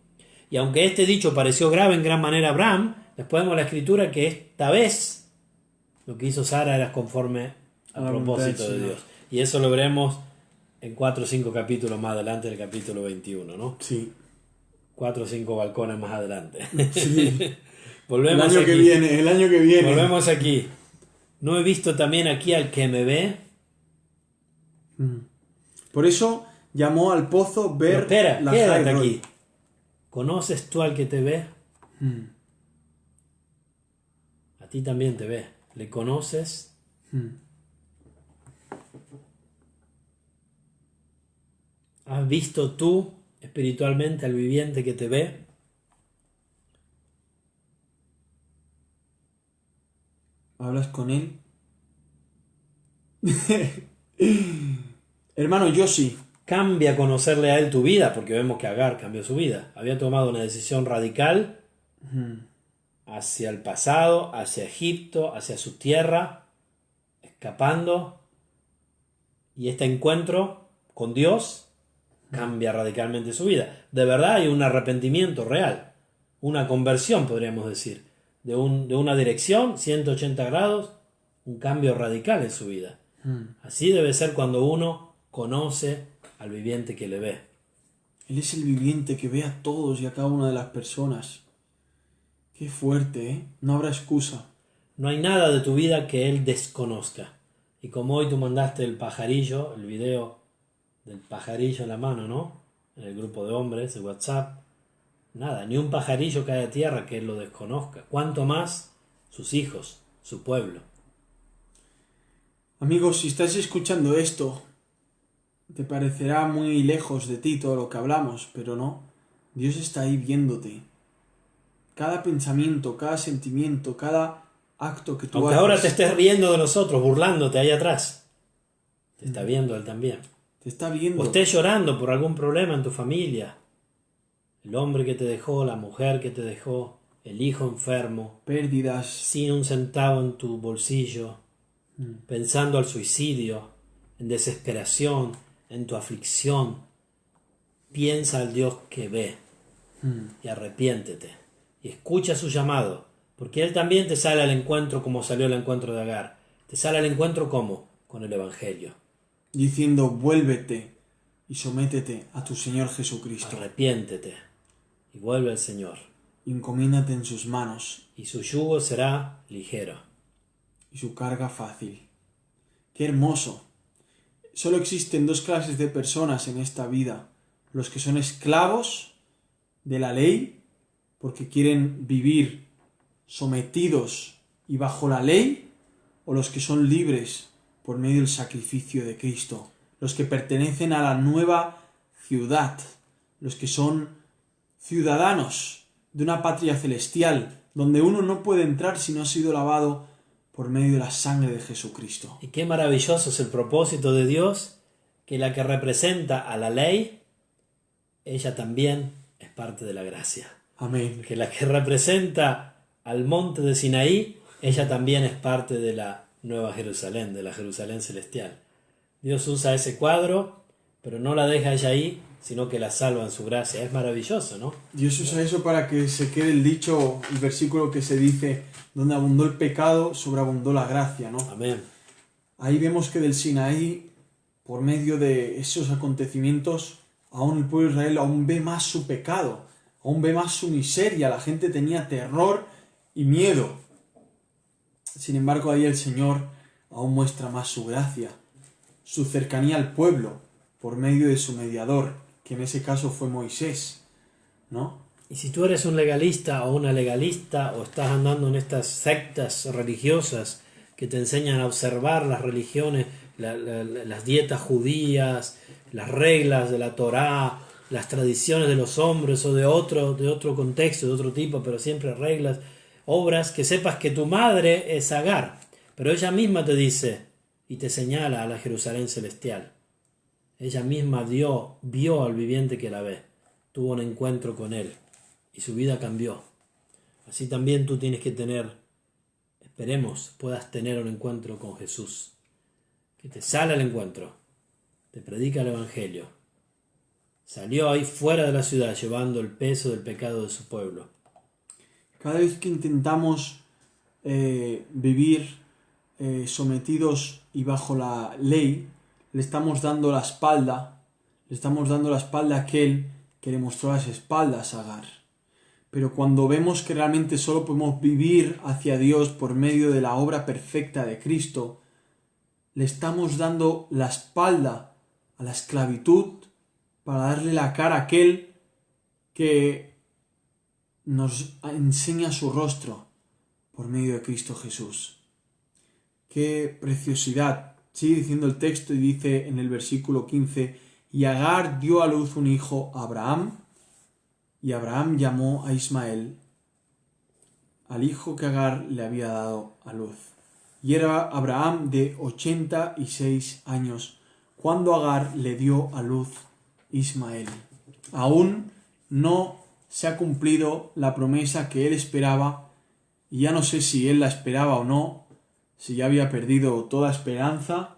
Y aunque este dicho pareció grave en gran manera a Abraham, después vemos la escritura que esta vez lo que hizo Sara era conforme A al la voluntad propósito del de Señor. Dios. Y eso lo veremos en 4 o 5 capítulos más adelante del capítulo 21, ¿no? Sí. 4 o 5 balcones más adelante. Sí. El Volvemos año aquí. que viene, el año que viene. Volvemos aquí. ¿No he visto también aquí al que me ve? Por eso llamó al pozo Pero Ver espera, la quédate Jai Roy. aquí. ¿Conoces tú al que te ve? A ti también te ve. ¿Le conoces? ¿Has visto tú espiritualmente al viviente que te ve? Hablas con él? Hermano, yo sí. Cambia conocerle a él tu vida, porque vemos que Agar cambió su vida. Había tomado una decisión radical hacia el pasado, hacia Egipto, hacia su tierra, escapando. Y este encuentro con Dios cambia radicalmente su vida. De verdad hay un arrepentimiento real, una conversión, podríamos decir, de una dirección, 180 grados, un cambio radical en su vida. Así debe ser cuando uno conoce al viviente que le ve. Él es el viviente que ve a todos y a cada una de las personas. Qué fuerte, ¿eh? No habrá excusa. No hay nada de tu vida que él desconozca. Y como hoy tú mandaste el pajarillo, el video del pajarillo en la mano, ¿no? En el grupo de hombres, de WhatsApp. Nada, ni un pajarillo cae a tierra que él lo desconozca. Cuanto más sus hijos, su pueblo. Amigos, si estás escuchando esto, te parecerá muy lejos de ti todo lo que hablamos, pero no. Dios está ahí viéndote. Cada pensamiento, cada sentimiento, cada acto que tú Aunque haces. ahora te estés riendo de nosotros, burlándote ahí atrás, te está viendo él también. Te está viendo. O estés llorando por algún problema en tu familia. El hombre que te dejó, la mujer que te dejó, el hijo enfermo, Pérdidas. sin un centavo en tu bolsillo, pensando al suicidio, en desesperación, en tu aflicción. Piensa al Dios que ve y arrepiéntete y escucha su llamado, porque Él también te sale al encuentro como salió el encuentro de Agar. Te sale al encuentro ¿cómo? Con el Evangelio. Diciendo, vuélvete y sométete a tu Señor Jesucristo. Arrepiéntete y vuelve al Señor. Encomínate en sus manos Y su yugo será ligero. y su carga fácil. ¡Qué hermoso! Solo existen dos clases de personas en esta vida. Los que son esclavos de la ley, porque quieren vivir sometidos y bajo la ley, o los que son libres por medio del sacrificio de Cristo. Los que pertenecen a la nueva ciudad. Los que son ciudadanos de una patria celestial, donde uno no puede entrar si no ha sido lavado por medio de la sangre de Jesucristo. Y qué maravilloso es el propósito de Dios, que la que representa a la ley, ella también es parte de la gracia. Amén. Que la que representa al monte de Sinaí, ella también es parte de la Nueva Jerusalén, de la Jerusalén celestial. Dios usa ese cuadro, pero no la deja ella ahí, sino que la salva en su gracia. Es maravilloso, ¿no? Dios usa eso para que se quede el dicho, el versículo que se dice, donde abundó el pecado, sobreabundó la gracia, ¿no? Amén. Ahí vemos que del Sinaí, por medio de esos acontecimientos, aún el pueblo de Israel aún ve más su pecado, aún ve más su miseria, la gente tenía terror y miedo. Sin embargo, ahí el Señor aún muestra más su gracia, su cercanía al pueblo, por medio de su mediador, que en ese caso fue Moisés, ¿no? Y si tú eres un legalista o una legalista, o estás andando en estas sectas religiosas que te enseñan a observar las religiones, las dietas judías, las reglas de la Torá, las tradiciones de los hombres o de otro contexto, de otro tipo, pero siempre reglas, obras, que sepas que tu madre es Agar, pero ella misma te dice y te señala a la Jerusalén celestial. Ella misma vio al viviente que la ve, tuvo un encuentro con él y su vida cambió. Así también tú tienes que tener, esperemos, puedas tener un encuentro con Jesús, que te sale al encuentro, te predica el Evangelio. Salió ahí fuera de la ciudad llevando el peso del pecado de su pueblo. Cada vez que intentamos vivir sometidos y bajo la ley, le estamos dando la espalda a aquel que le mostró las espaldas a Agar. Pero cuando vemos que realmente solo podemos vivir hacia Dios por medio de la obra perfecta de Cristo, le estamos dando la espalda a la esclavitud para darle la cara a aquel que nos enseña su rostro por medio de Cristo Jesús. ¡Qué preciosidad! Sigue diciendo el texto y dice en el versículo 15, y Agar dio a luz un hijo a Abraham, y Abraham llamó a Ismael al hijo que Agar le había dado a luz. y era Abraham de 86 años, cuando Agar le dio a luz Ismael. Aún no se ha cumplido la promesa que él esperaba, y ya no sé si él la esperaba o no, si ya había perdido toda esperanza.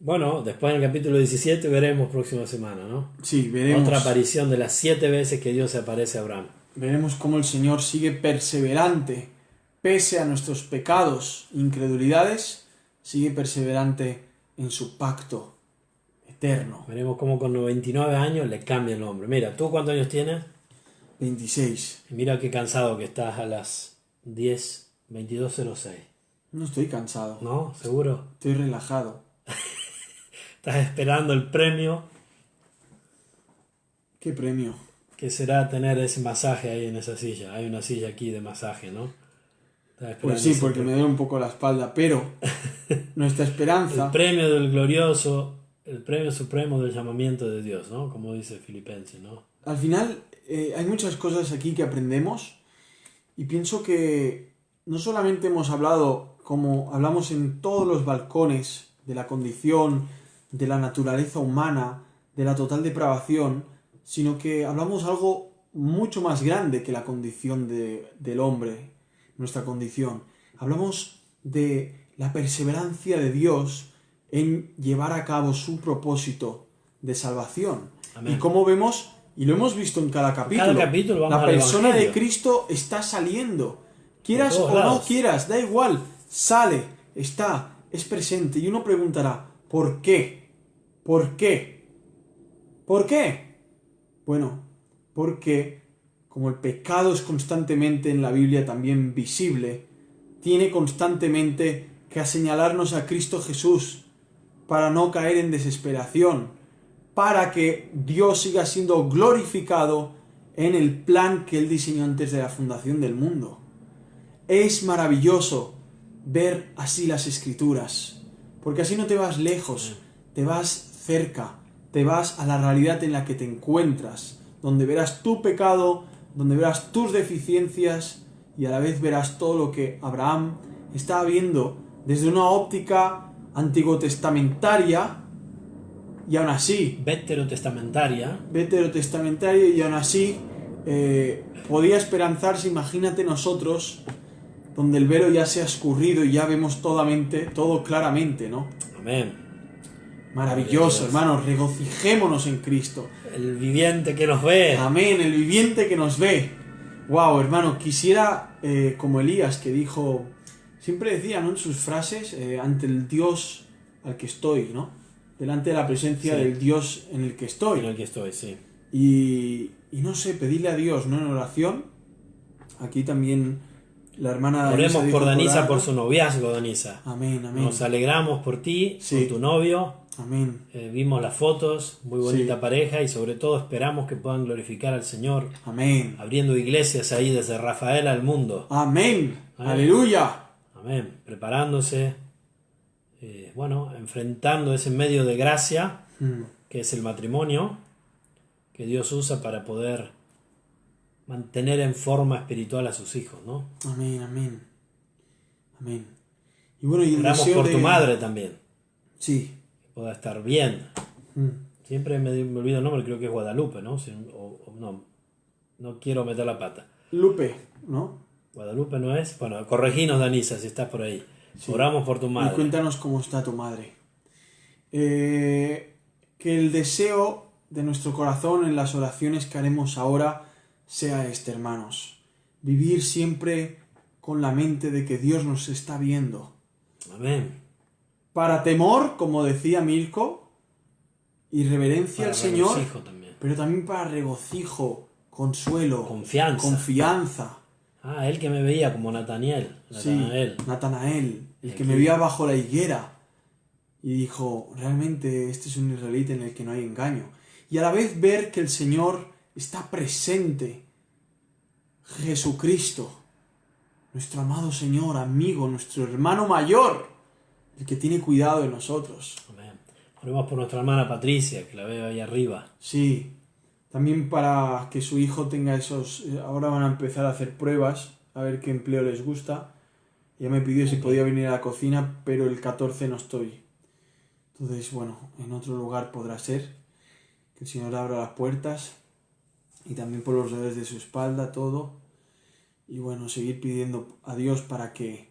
Bueno, después en el capítulo 17 veremos próxima semana, ¿no? Sí, veremos. Otra aparición de las 7 veces que Dios se aparece a Abraham. Veremos cómo el Señor sigue perseverante, pese a nuestros pecados e incredulidades, sigue perseverante en su pacto eterno. Veremos cómo con 99 años le cambia el nombre. Mira, ¿tú cuántos años tienes? 26. Y mira qué cansado que estás a las 10:22:06. No estoy cansado. ¿No? ¿Seguro? Estoy relajado. Estás esperando el premio ¿Qué premio? que será tener ese masaje ahí en esa silla. Hay una silla aquí de masaje, ¿no? Estás esperando Pues sí, ese porque me duele un poco la espalda, pero nuestra esperanza... el premio del glorioso, el premio supremo del llamamiento de Dios, ¿no? Como dice Filipenses, ¿no? Al final hay muchas cosas aquí que aprendemos y pienso que no solamente hemos hablado, como hablamos en todos los balcones, de la condición, de la naturaleza humana, de la total depravación, sino que hablamos algo mucho más grande que la condición del hombre, nuestra condición. Hablamos de la perseverancia de Dios en llevar a cabo su propósito de salvación. Amén. Y como vemos, y lo hemos visto en cada capítulo, vamos la al persona de Evangelio. Cristo está saliendo. Quieras todos o no lados. quieras, da igual, sale, está, es presente. Y uno preguntará, ¿por qué? ¿Por qué? ¿Por qué? Bueno, porque como el pecado es constantemente en la Biblia también visible, tiene constantemente que señalarnos a Cristo Jesús para no caer en desesperación, para que Dios siga siendo glorificado en el plan que Él diseñó antes de la fundación del mundo. Es maravilloso ver así las Escrituras, porque así no te vas lejos, te vas cerca, te vas a la realidad en la que te encuentras, donde verás tu pecado, donde verás tus deficiencias y a la vez verás todo lo que Abraham estaba viendo desde una óptica antiguotestamentaria y aún así Veterotestamentaria. veterotestamentaria y aún así podía esperanzarse. Imagínate nosotros donde el velo ya se ha escurrido y ya vemos todo claramente, ¿no? Amén. Maravilloso, Dios. hermanos, regocijémonos en Cristo. El viviente que nos ve. Amén, el viviente que nos ve. Wow, hermano, quisiera, como Elías, que dijo, siempre decía, ¿no?, en sus frases, ante el Dios al que estoy, ¿no? Delante de la presencia Sí. del Dios en el que estoy. En el que estoy, sí. Y no sé, pedirle a Dios, ¿no?, en oración. Aquí también la hermana Oremos Danisa dijo por Danisa, orar. por su noviazgo, Danisa. Amén, amén. Nos alegramos por ti, Sí. por tu novio. Amén, Vimos las fotos, muy bonita Sí. pareja y sobre todo esperamos que puedan glorificar al Señor, amén. abriendo iglesias ahí desde Rafael al mundo. Amén, Amén. aleluya. Amén. Preparándose, enfrentando ese medio de gracia Mm. que es el matrimonio, que Dios usa para poder mantener en forma espiritual a sus hijos, ¿no? Amén, amén. Amén. Y bueno, y el Oramos deseo por de... tu madre también, Sí. que pueda estar bien. Mm. Siempre me olvido el nombre, creo que es Guadalupe, ¿no? No quiero meter la pata. Lupe, ¿no? Guadalupe no es. Bueno, correginos, Danisa, si estás por ahí. Sí. Oramos por tu Y madre. cuéntanos cómo está tu madre. Que el deseo de nuestro corazón en las oraciones que haremos ahora sea este, hermanos. Vivir siempre con la mente de que Dios nos está viendo. Amén. Para temor, como decía Mirko, y reverencia Para al Señor, regocijo también. pero también para regocijo, consuelo, Confianza. confianza. Ah, él que me veía como Natanael. Sí, Natanael, el que Aquí. me vio bajo la higuera y dijo, realmente este es un israelita en el que no hay engaño. Y a la vez ver que el Señor está presente, Jesucristo, nuestro amado Señor, amigo, nuestro hermano mayor, el que tiene cuidado de nosotros. Amén. Oremos por nuestra hermana Patricia, que la veo ahí arriba. Sí, también para que su hijo tenga esos... Ahora van a empezar a hacer pruebas, a ver qué empleo les gusta. Ella me pidió si podía venir a la cocina, pero el 14 no estoy. Entonces, bueno, en otro lugar podrá ser. Que el Señor abra las puertas y también por los dedos de su espalda, todo. Y bueno, seguir pidiendo a Dios para que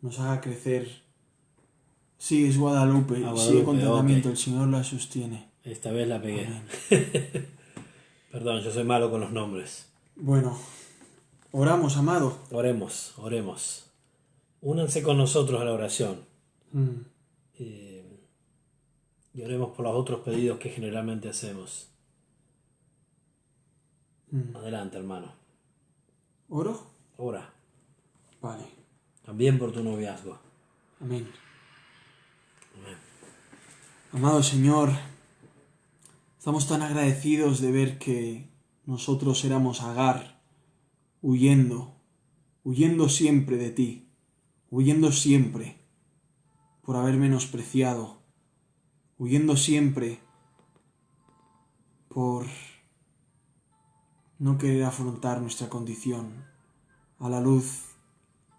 nos haga crecer. Sí, es Guadalupe, sigue con tratamiento, el Señor la sostiene. Esta vez la pegué. Perdón, yo soy malo con los nombres. Bueno, oramos, amado. Oremos, oremos. Únanse con nosotros a la oración. Y oremos por los otros pedidos que generalmente hacemos. Adelante, hermano. ¿Oro? Ora. Vale. También por tu noviazgo. Amén. Amado Señor, estamos tan agradecidos de ver que nosotros éramos Agar, huyendo siempre de ti, huyendo siempre por haber menospreciado, huyendo siempre por no querer afrontar nuestra condición a la luz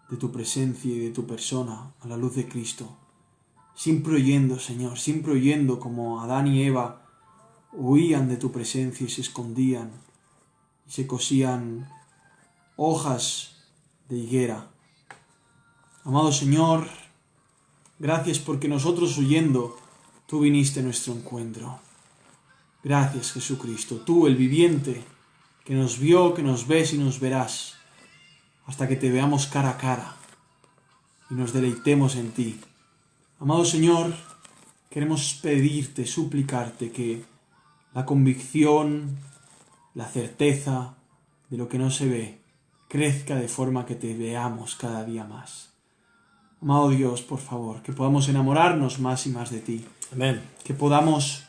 de tu presencia y de tu persona, a la luz de Cristo. Siempre oyendo, Señor, siempre oyendo como Adán y Eva huían de tu presencia y se escondían y se cosían hojas de higuera. Amado Señor, gracias porque nosotros huyendo, tú viniste a nuestro encuentro. Gracias, Jesucristo, tú el viviente, que nos vio, que nos ves y nos verás, hasta que te veamos cara a cara y nos deleitemos en ti. Amado Señor, queremos pedirte, suplicarte que la convicción, la certeza de lo que no se ve, crezca de forma que te veamos cada día más. Amado Dios, por favor, que podamos enamorarnos más y más de ti. Amén. Que podamos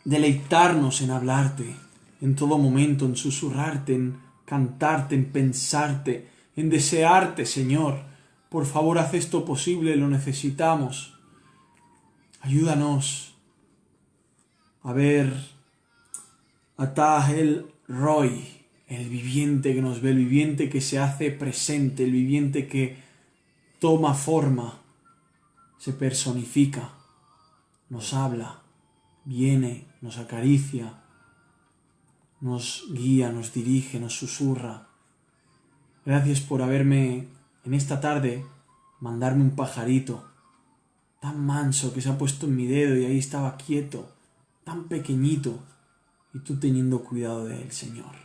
deleitarnos en hablarte, en todo momento, en susurrarte, en cantarte, en pensarte, en desearte, Señor. Por favor, haz esto posible, lo necesitamos. Ayúdanos a ver a Tah el Roy, el viviente que nos ve, el viviente que se hace presente, el viviente que toma forma, se personifica, nos habla, viene, nos acaricia, nos guía, nos dirige, nos susurra. Gracias por haberme, en esta tarde, mandarme un pajarito tan manso que se ha puesto en mi dedo y ahí estaba quieto, tan pequeñito, y tú teniendo cuidado de él, Señor,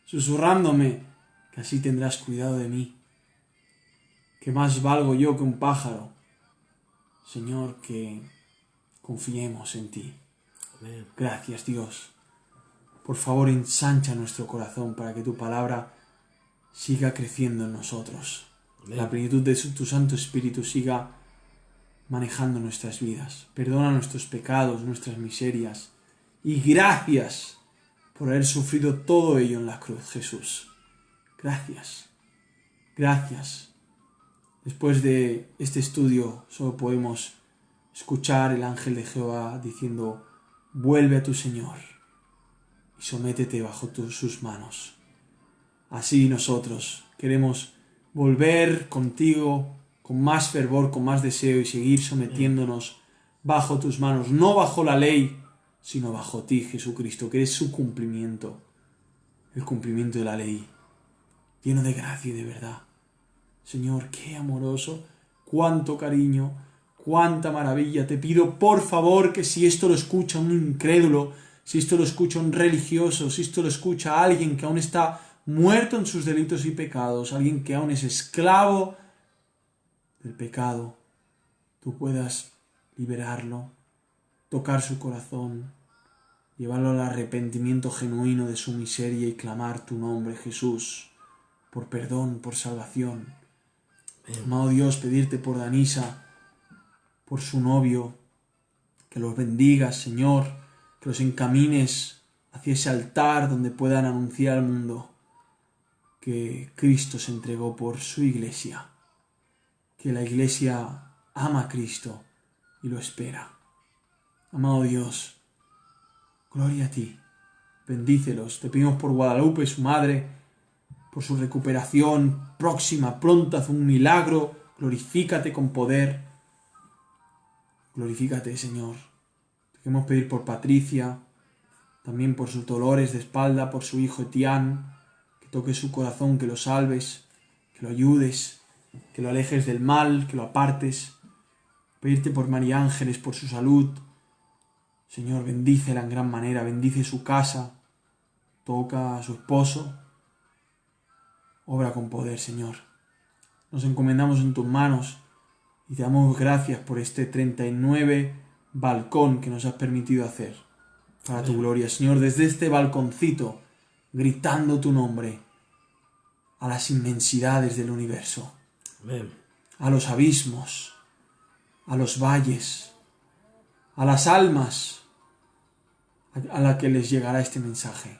susurrándome que así tendrás cuidado de mí, que más valgo yo que un pájaro. Señor, que confiemos en ti. Amén. Gracias, Dios. Por favor, ensancha nuestro corazón para que tu palabra siga creciendo en nosotros. Amén. La plenitud de tu Santo Espíritu siga manejando nuestras vidas. Perdona nuestros pecados, nuestras miserias. Y gracias por haber sufrido todo ello en la cruz, Jesús. Gracias. Gracias. Después de este estudio solo podemos escuchar el ángel de Jehová diciendo: vuelve a tu Señor y sométete bajo sus manos. Así nosotros queremos volver contigo con más fervor, con más deseo y seguir sometiéndonos bajo tus manos, no bajo la ley, sino bajo ti, Jesucristo, que eres su cumplimiento, el cumplimiento de la ley, lleno de gracia y de verdad. Señor, qué amoroso, cuánto cariño, cuánta maravilla. Te pido, por favor, que si esto lo escucha un incrédulo, si esto lo escucha un religioso, si esto lo escucha alguien que aún está muerto en sus delitos y pecados, alguien que aún es esclavo del pecado, tú puedas liberarlo, tocar su corazón, llevarlo al arrepentimiento genuino de su miseria y clamar tu nombre, Jesús, por perdón, por salvación. Amado Dios, pedirte por Danisa, por su novio, que los bendigas, Señor, que los encamines hacia ese altar donde puedan anunciar al mundo que Cristo se entregó por su iglesia, que la iglesia ama a Cristo y lo espera. Amado Dios, gloria a ti, bendícelos. Te pedimos por Guadalupe, su madre, por su recuperación próxima, pronta, haz un milagro Glorifícate con poder. Glorifícate, Señor. Te queremos pedir por Patricia, también por sus dolores de espalda, por su hijo Etienne, que toques su corazón, que lo salves, que lo ayudes, que lo alejes del mal, que lo apartes. Pedirte por María Ángeles, por su salud. Señor, bendícela en gran manera, bendice su casa, toca a su esposo. Obra con poder, Señor. Nos encomendamos en tus manos y te damos gracias por este 39 balcón que nos has permitido hacer. Para tu gloria, Señor, desde este balconcito, gritando tu nombre a las inmensidades del universo, Amén. a los abismos, a los valles, a las almas a la que les llegará este mensaje.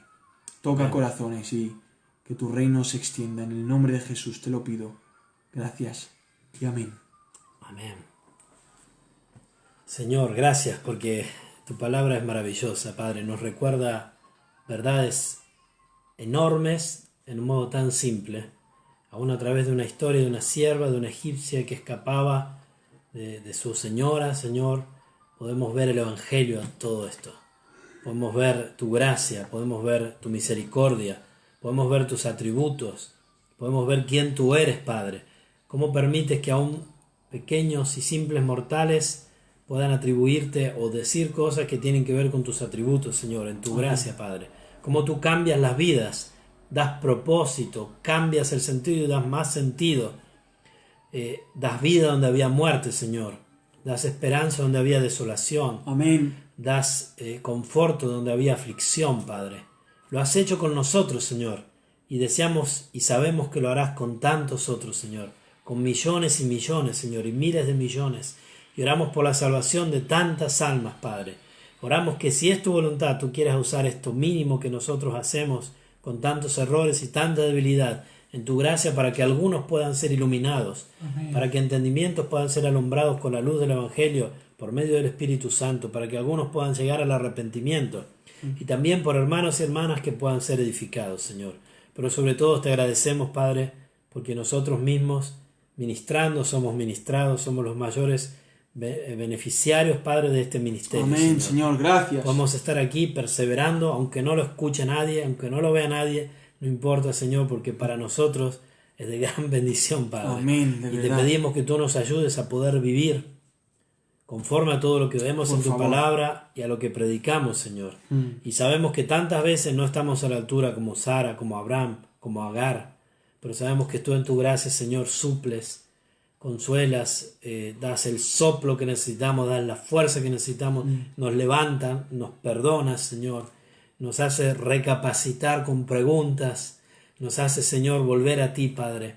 Toca Amén. corazones y que tu reino se extienda. En el nombre de Jesús te lo pido. Gracias y amén. Amén. Señor, gracias porque tu palabra es maravillosa, Padre. Nos recuerda verdades enormes en un modo tan simple. Aún a través de una historia de una sierva, de una egipcia que escapaba de su señora, Señor, podemos ver el evangelio en todo esto. Podemos ver tu gracia, podemos ver tu misericordia, podemos ver tus atributos, podemos ver quién tú eres, Padre. Cómo permites que aún pequeños y simples mortales puedan atribuirte o decir cosas que tienen que ver con tus atributos, Señor, en tu gracia, Padre. Cómo tú cambias las vidas, das propósito, cambias el sentido y das más sentido. Das vida donde había muerte, Señor. Das esperanza donde había desolación. Amén. Das conforto donde había aflicción, Padre. Lo has hecho con nosotros, Señor, y deseamos y sabemos que lo harás con tantos otros, Señor, con millones y millones, Señor, y miles de millones. Y oramos por la salvación de tantas almas, Padre. Oramos que si es tu voluntad, tú quieras usar esto mínimo que nosotros hacemos con tantos errores y tanta debilidad en tu gracia para que algunos puedan ser iluminados, Amén. para que entendimientos puedan ser alumbrados con la luz del Evangelio por medio del Espíritu Santo, para que algunos puedan llegar al arrepentimiento y también por hermanos y hermanas que puedan ser edificados, Señor. Pero sobre todo te agradecemos, Padre, porque nosotros mismos, ministrando, somos ministrados, somos los mayores beneficiarios, Padre, de este ministerio. Amén, Señor, gracias. Podemos estar aquí perseverando, aunque no lo escuche nadie, aunque no lo vea nadie, no importa, Señor, porque para nosotros es de gran bendición, Padre. Amén, de y te verdad. pedimos que tú nos ayudes a poder vivir conforme a todo lo que vemos Por en tu favor. palabra y a lo que predicamos, Señor. Y sabemos que tantas veces no estamos a la altura como Sara, como Abraham, como Agar, pero sabemos que tú en tu gracia, Señor, suples, consuelas, das el soplo que necesitamos, das la fuerza que necesitamos, nos levantan, nos perdonas, Señor, nos hace recapacitar con preguntas, nos hace, Señor, volver a ti, Padre.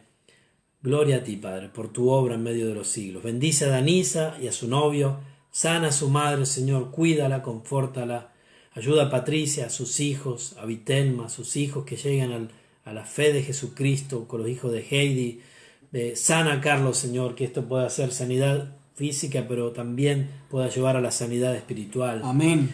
Gloria a ti, Padre, por tu obra en medio de los siglos. Bendice a Danisa y a su novio, sana a su madre, Señor, cuídala, confórtala, ayuda a Patricia, a sus hijos, a Vitelma, a sus hijos que llegan a la fe de Jesucristo, con los hijos de Heidi. Sana a Carlos, Señor, que esto pueda ser sanidad física, pero también pueda llevar a la sanidad espiritual. Amén.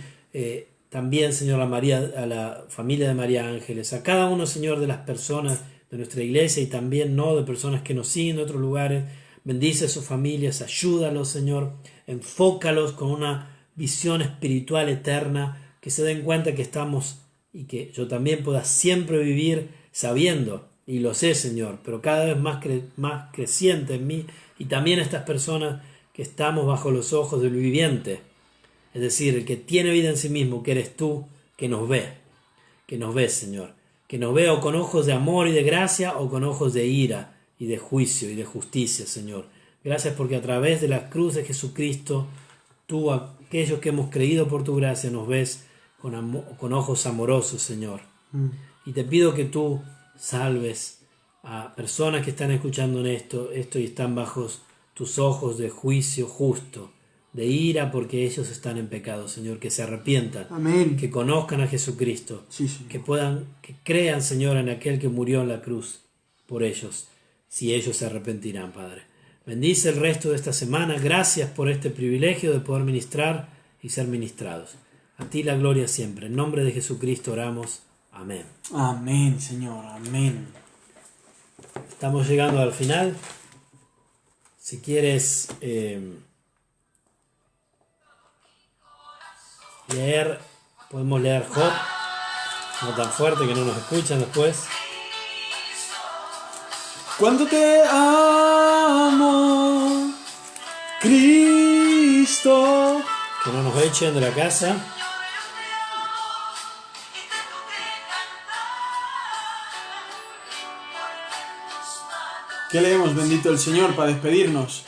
También, Señor, a la familia de María Ángeles, a cada uno, Señor, de las personas de nuestra iglesia y también no de personas que nos siguen de otros lugares. Bendice a sus familias, ayúdalos, Señor, enfócalos con una visión espiritual eterna, que se den cuenta que estamos y que yo también pueda siempre vivir sabiendo, y lo sé, Señor, pero cada vez más creciente en mí y también estas personas que estamos bajo los ojos del viviente, es decir, el que tiene vida en sí mismo, que eres tú, que nos ve, Señor, que nos ve o con ojos de amor y de gracia o con ojos de ira y de juicio y de justicia, Señor. Gracias porque a través de la cruz de Jesucristo, tú, aquellos que hemos creído por tu gracia, nos ves con ojos amorosos, Señor. Y te pido que tú salves a personas que están escuchando en esto y están bajo tus ojos de juicio justo, de ira porque ellos están en pecado, Señor, que se arrepientan, Amén. que conozcan a Jesucristo, Sí, Señor. que crean, Señor, en aquel que murió en la cruz por ellos, si ellos se arrepentirán, Padre. Bendice el resto de esta semana. Gracias por este privilegio de poder ministrar y ser ministrados. A ti la gloria siempre. En nombre de Jesucristo oramos. Amén. Amén, Señor. Amén. Estamos llegando al final. Si quieres leer, podemos leer Job, no tan fuerte que no nos escuchan después. Cuánto te amo, Cristo. Que no nos echen de la casa. ¿Qué leemos, bendito el Señor, para despedirnos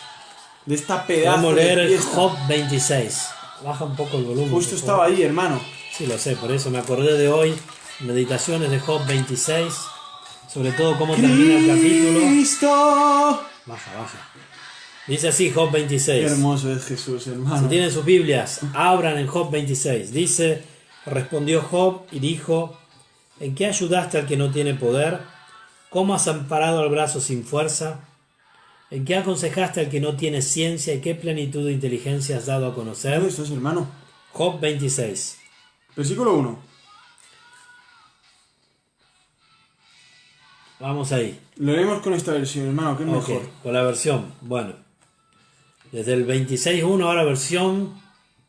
de esta pedazo Vamos a de leer el fiesta? Job 26. Baja un poco el volumen. Justo por estaba favor. ahí, hermano. Sí, lo sé, por eso me acordé de hoy. Meditaciones de Job 26. Sobre todo cómo termina el capítulo. Cristo. Baja. Dice así Job Qué 26. hermoso es Jesús, Si hermano. tienen sus Biblias, abran en Job 26. Dice, respondió Job y dijo, ¿en qué ayudaste al que no tiene poder? ¿Cómo has amparado al brazo sin fuerza? ¿En qué aconsejaste al que no tiene ciencia y qué plenitud de inteligencia has dado a conocer? ¿Dónde estás, hermano? Job 26. Versículo 1. Vamos ahí. Lo leemos con esta versión, hermano, que es Ok, mejor. con la versión. Bueno, desde el 26.1 ahora versión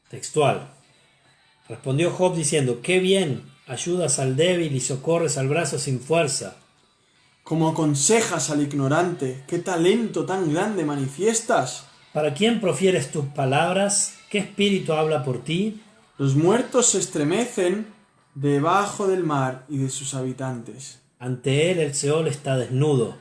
textual. Respondió Job diciendo, qué bien, ayudas al débil y socorres al brazo sin fuerza. Como aconsejas al ignorante, qué talento tan grande manifiestas. ¿Para quién profieres tus palabras? ¿Qué espíritu habla por ti? Los muertos se estremecen debajo del mar y de sus habitantes. Ante él el Seol está desnudo.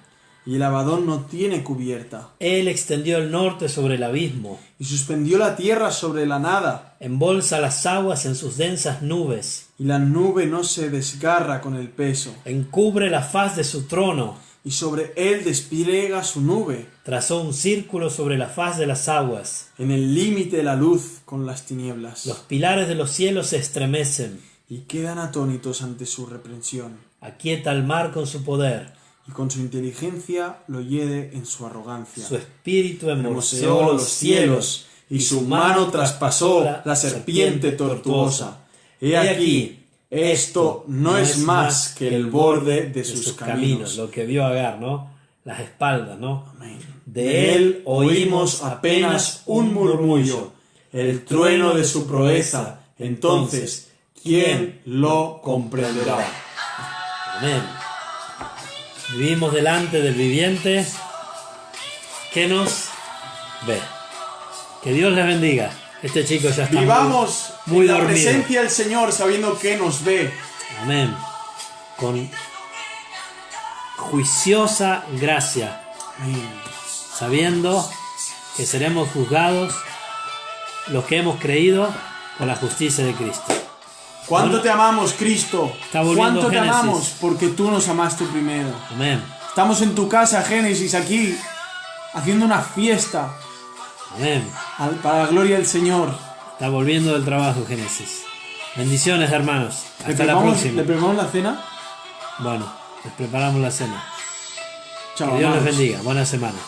Y el Abadón no tiene cubierta. Él extendió el norte sobre el abismo. Y suspendió la tierra sobre la nada. Embolsa las aguas en sus densas nubes. Y la nube no se desgarra con el peso. Encubre la faz de su trono. Y sobre él despliega su nube. Trazó un círculo sobre la faz de las aguas. En el límite de la luz con las tinieblas. Los pilares de los cielos se estremecen. Y quedan atónitos ante su reprensión. Aquieta al mar con su poder. Y con su inteligencia lo hiede en su arrogancia. Su espíritu hermoseó Hermoseó los cielos. y su mano traspasó la serpiente tortuosa. He aquí, esto no es más que el borde de sus caminos. Lo que vio Agar, ¿no? Las espaldas, ¿no? Amén. De él oímos apenas un murmullo, el trueno de su proeza. Entonces, ¿quién lo comprenderá? Amén. Vivimos delante del viviente que nos ve. Que Dios les bendiga. Este chico ya está Vivamos muy en la dormido. presencia del Señor sabiendo que nos ve. Amén. Con juiciosa gracia, Amén. sabiendo que seremos juzgados los que hemos creído con la justicia de Cristo. ¿Cuánto te amamos, Cristo? Está volviendo ¿Cuánto te Génesis. amamos? Porque tú nos amaste primero. Amén. Estamos en tu casa, Génesis, aquí, haciendo una fiesta Amén. para la gloria del Señor. Está volviendo del trabajo, Génesis. Bendiciones, hermanos. ¿Le Hasta la preparamos- próxima. ¿Le preparamos la cena? Bueno, les preparamos la cena. Chao, Que Dios les amados. bendiga. Buena semana.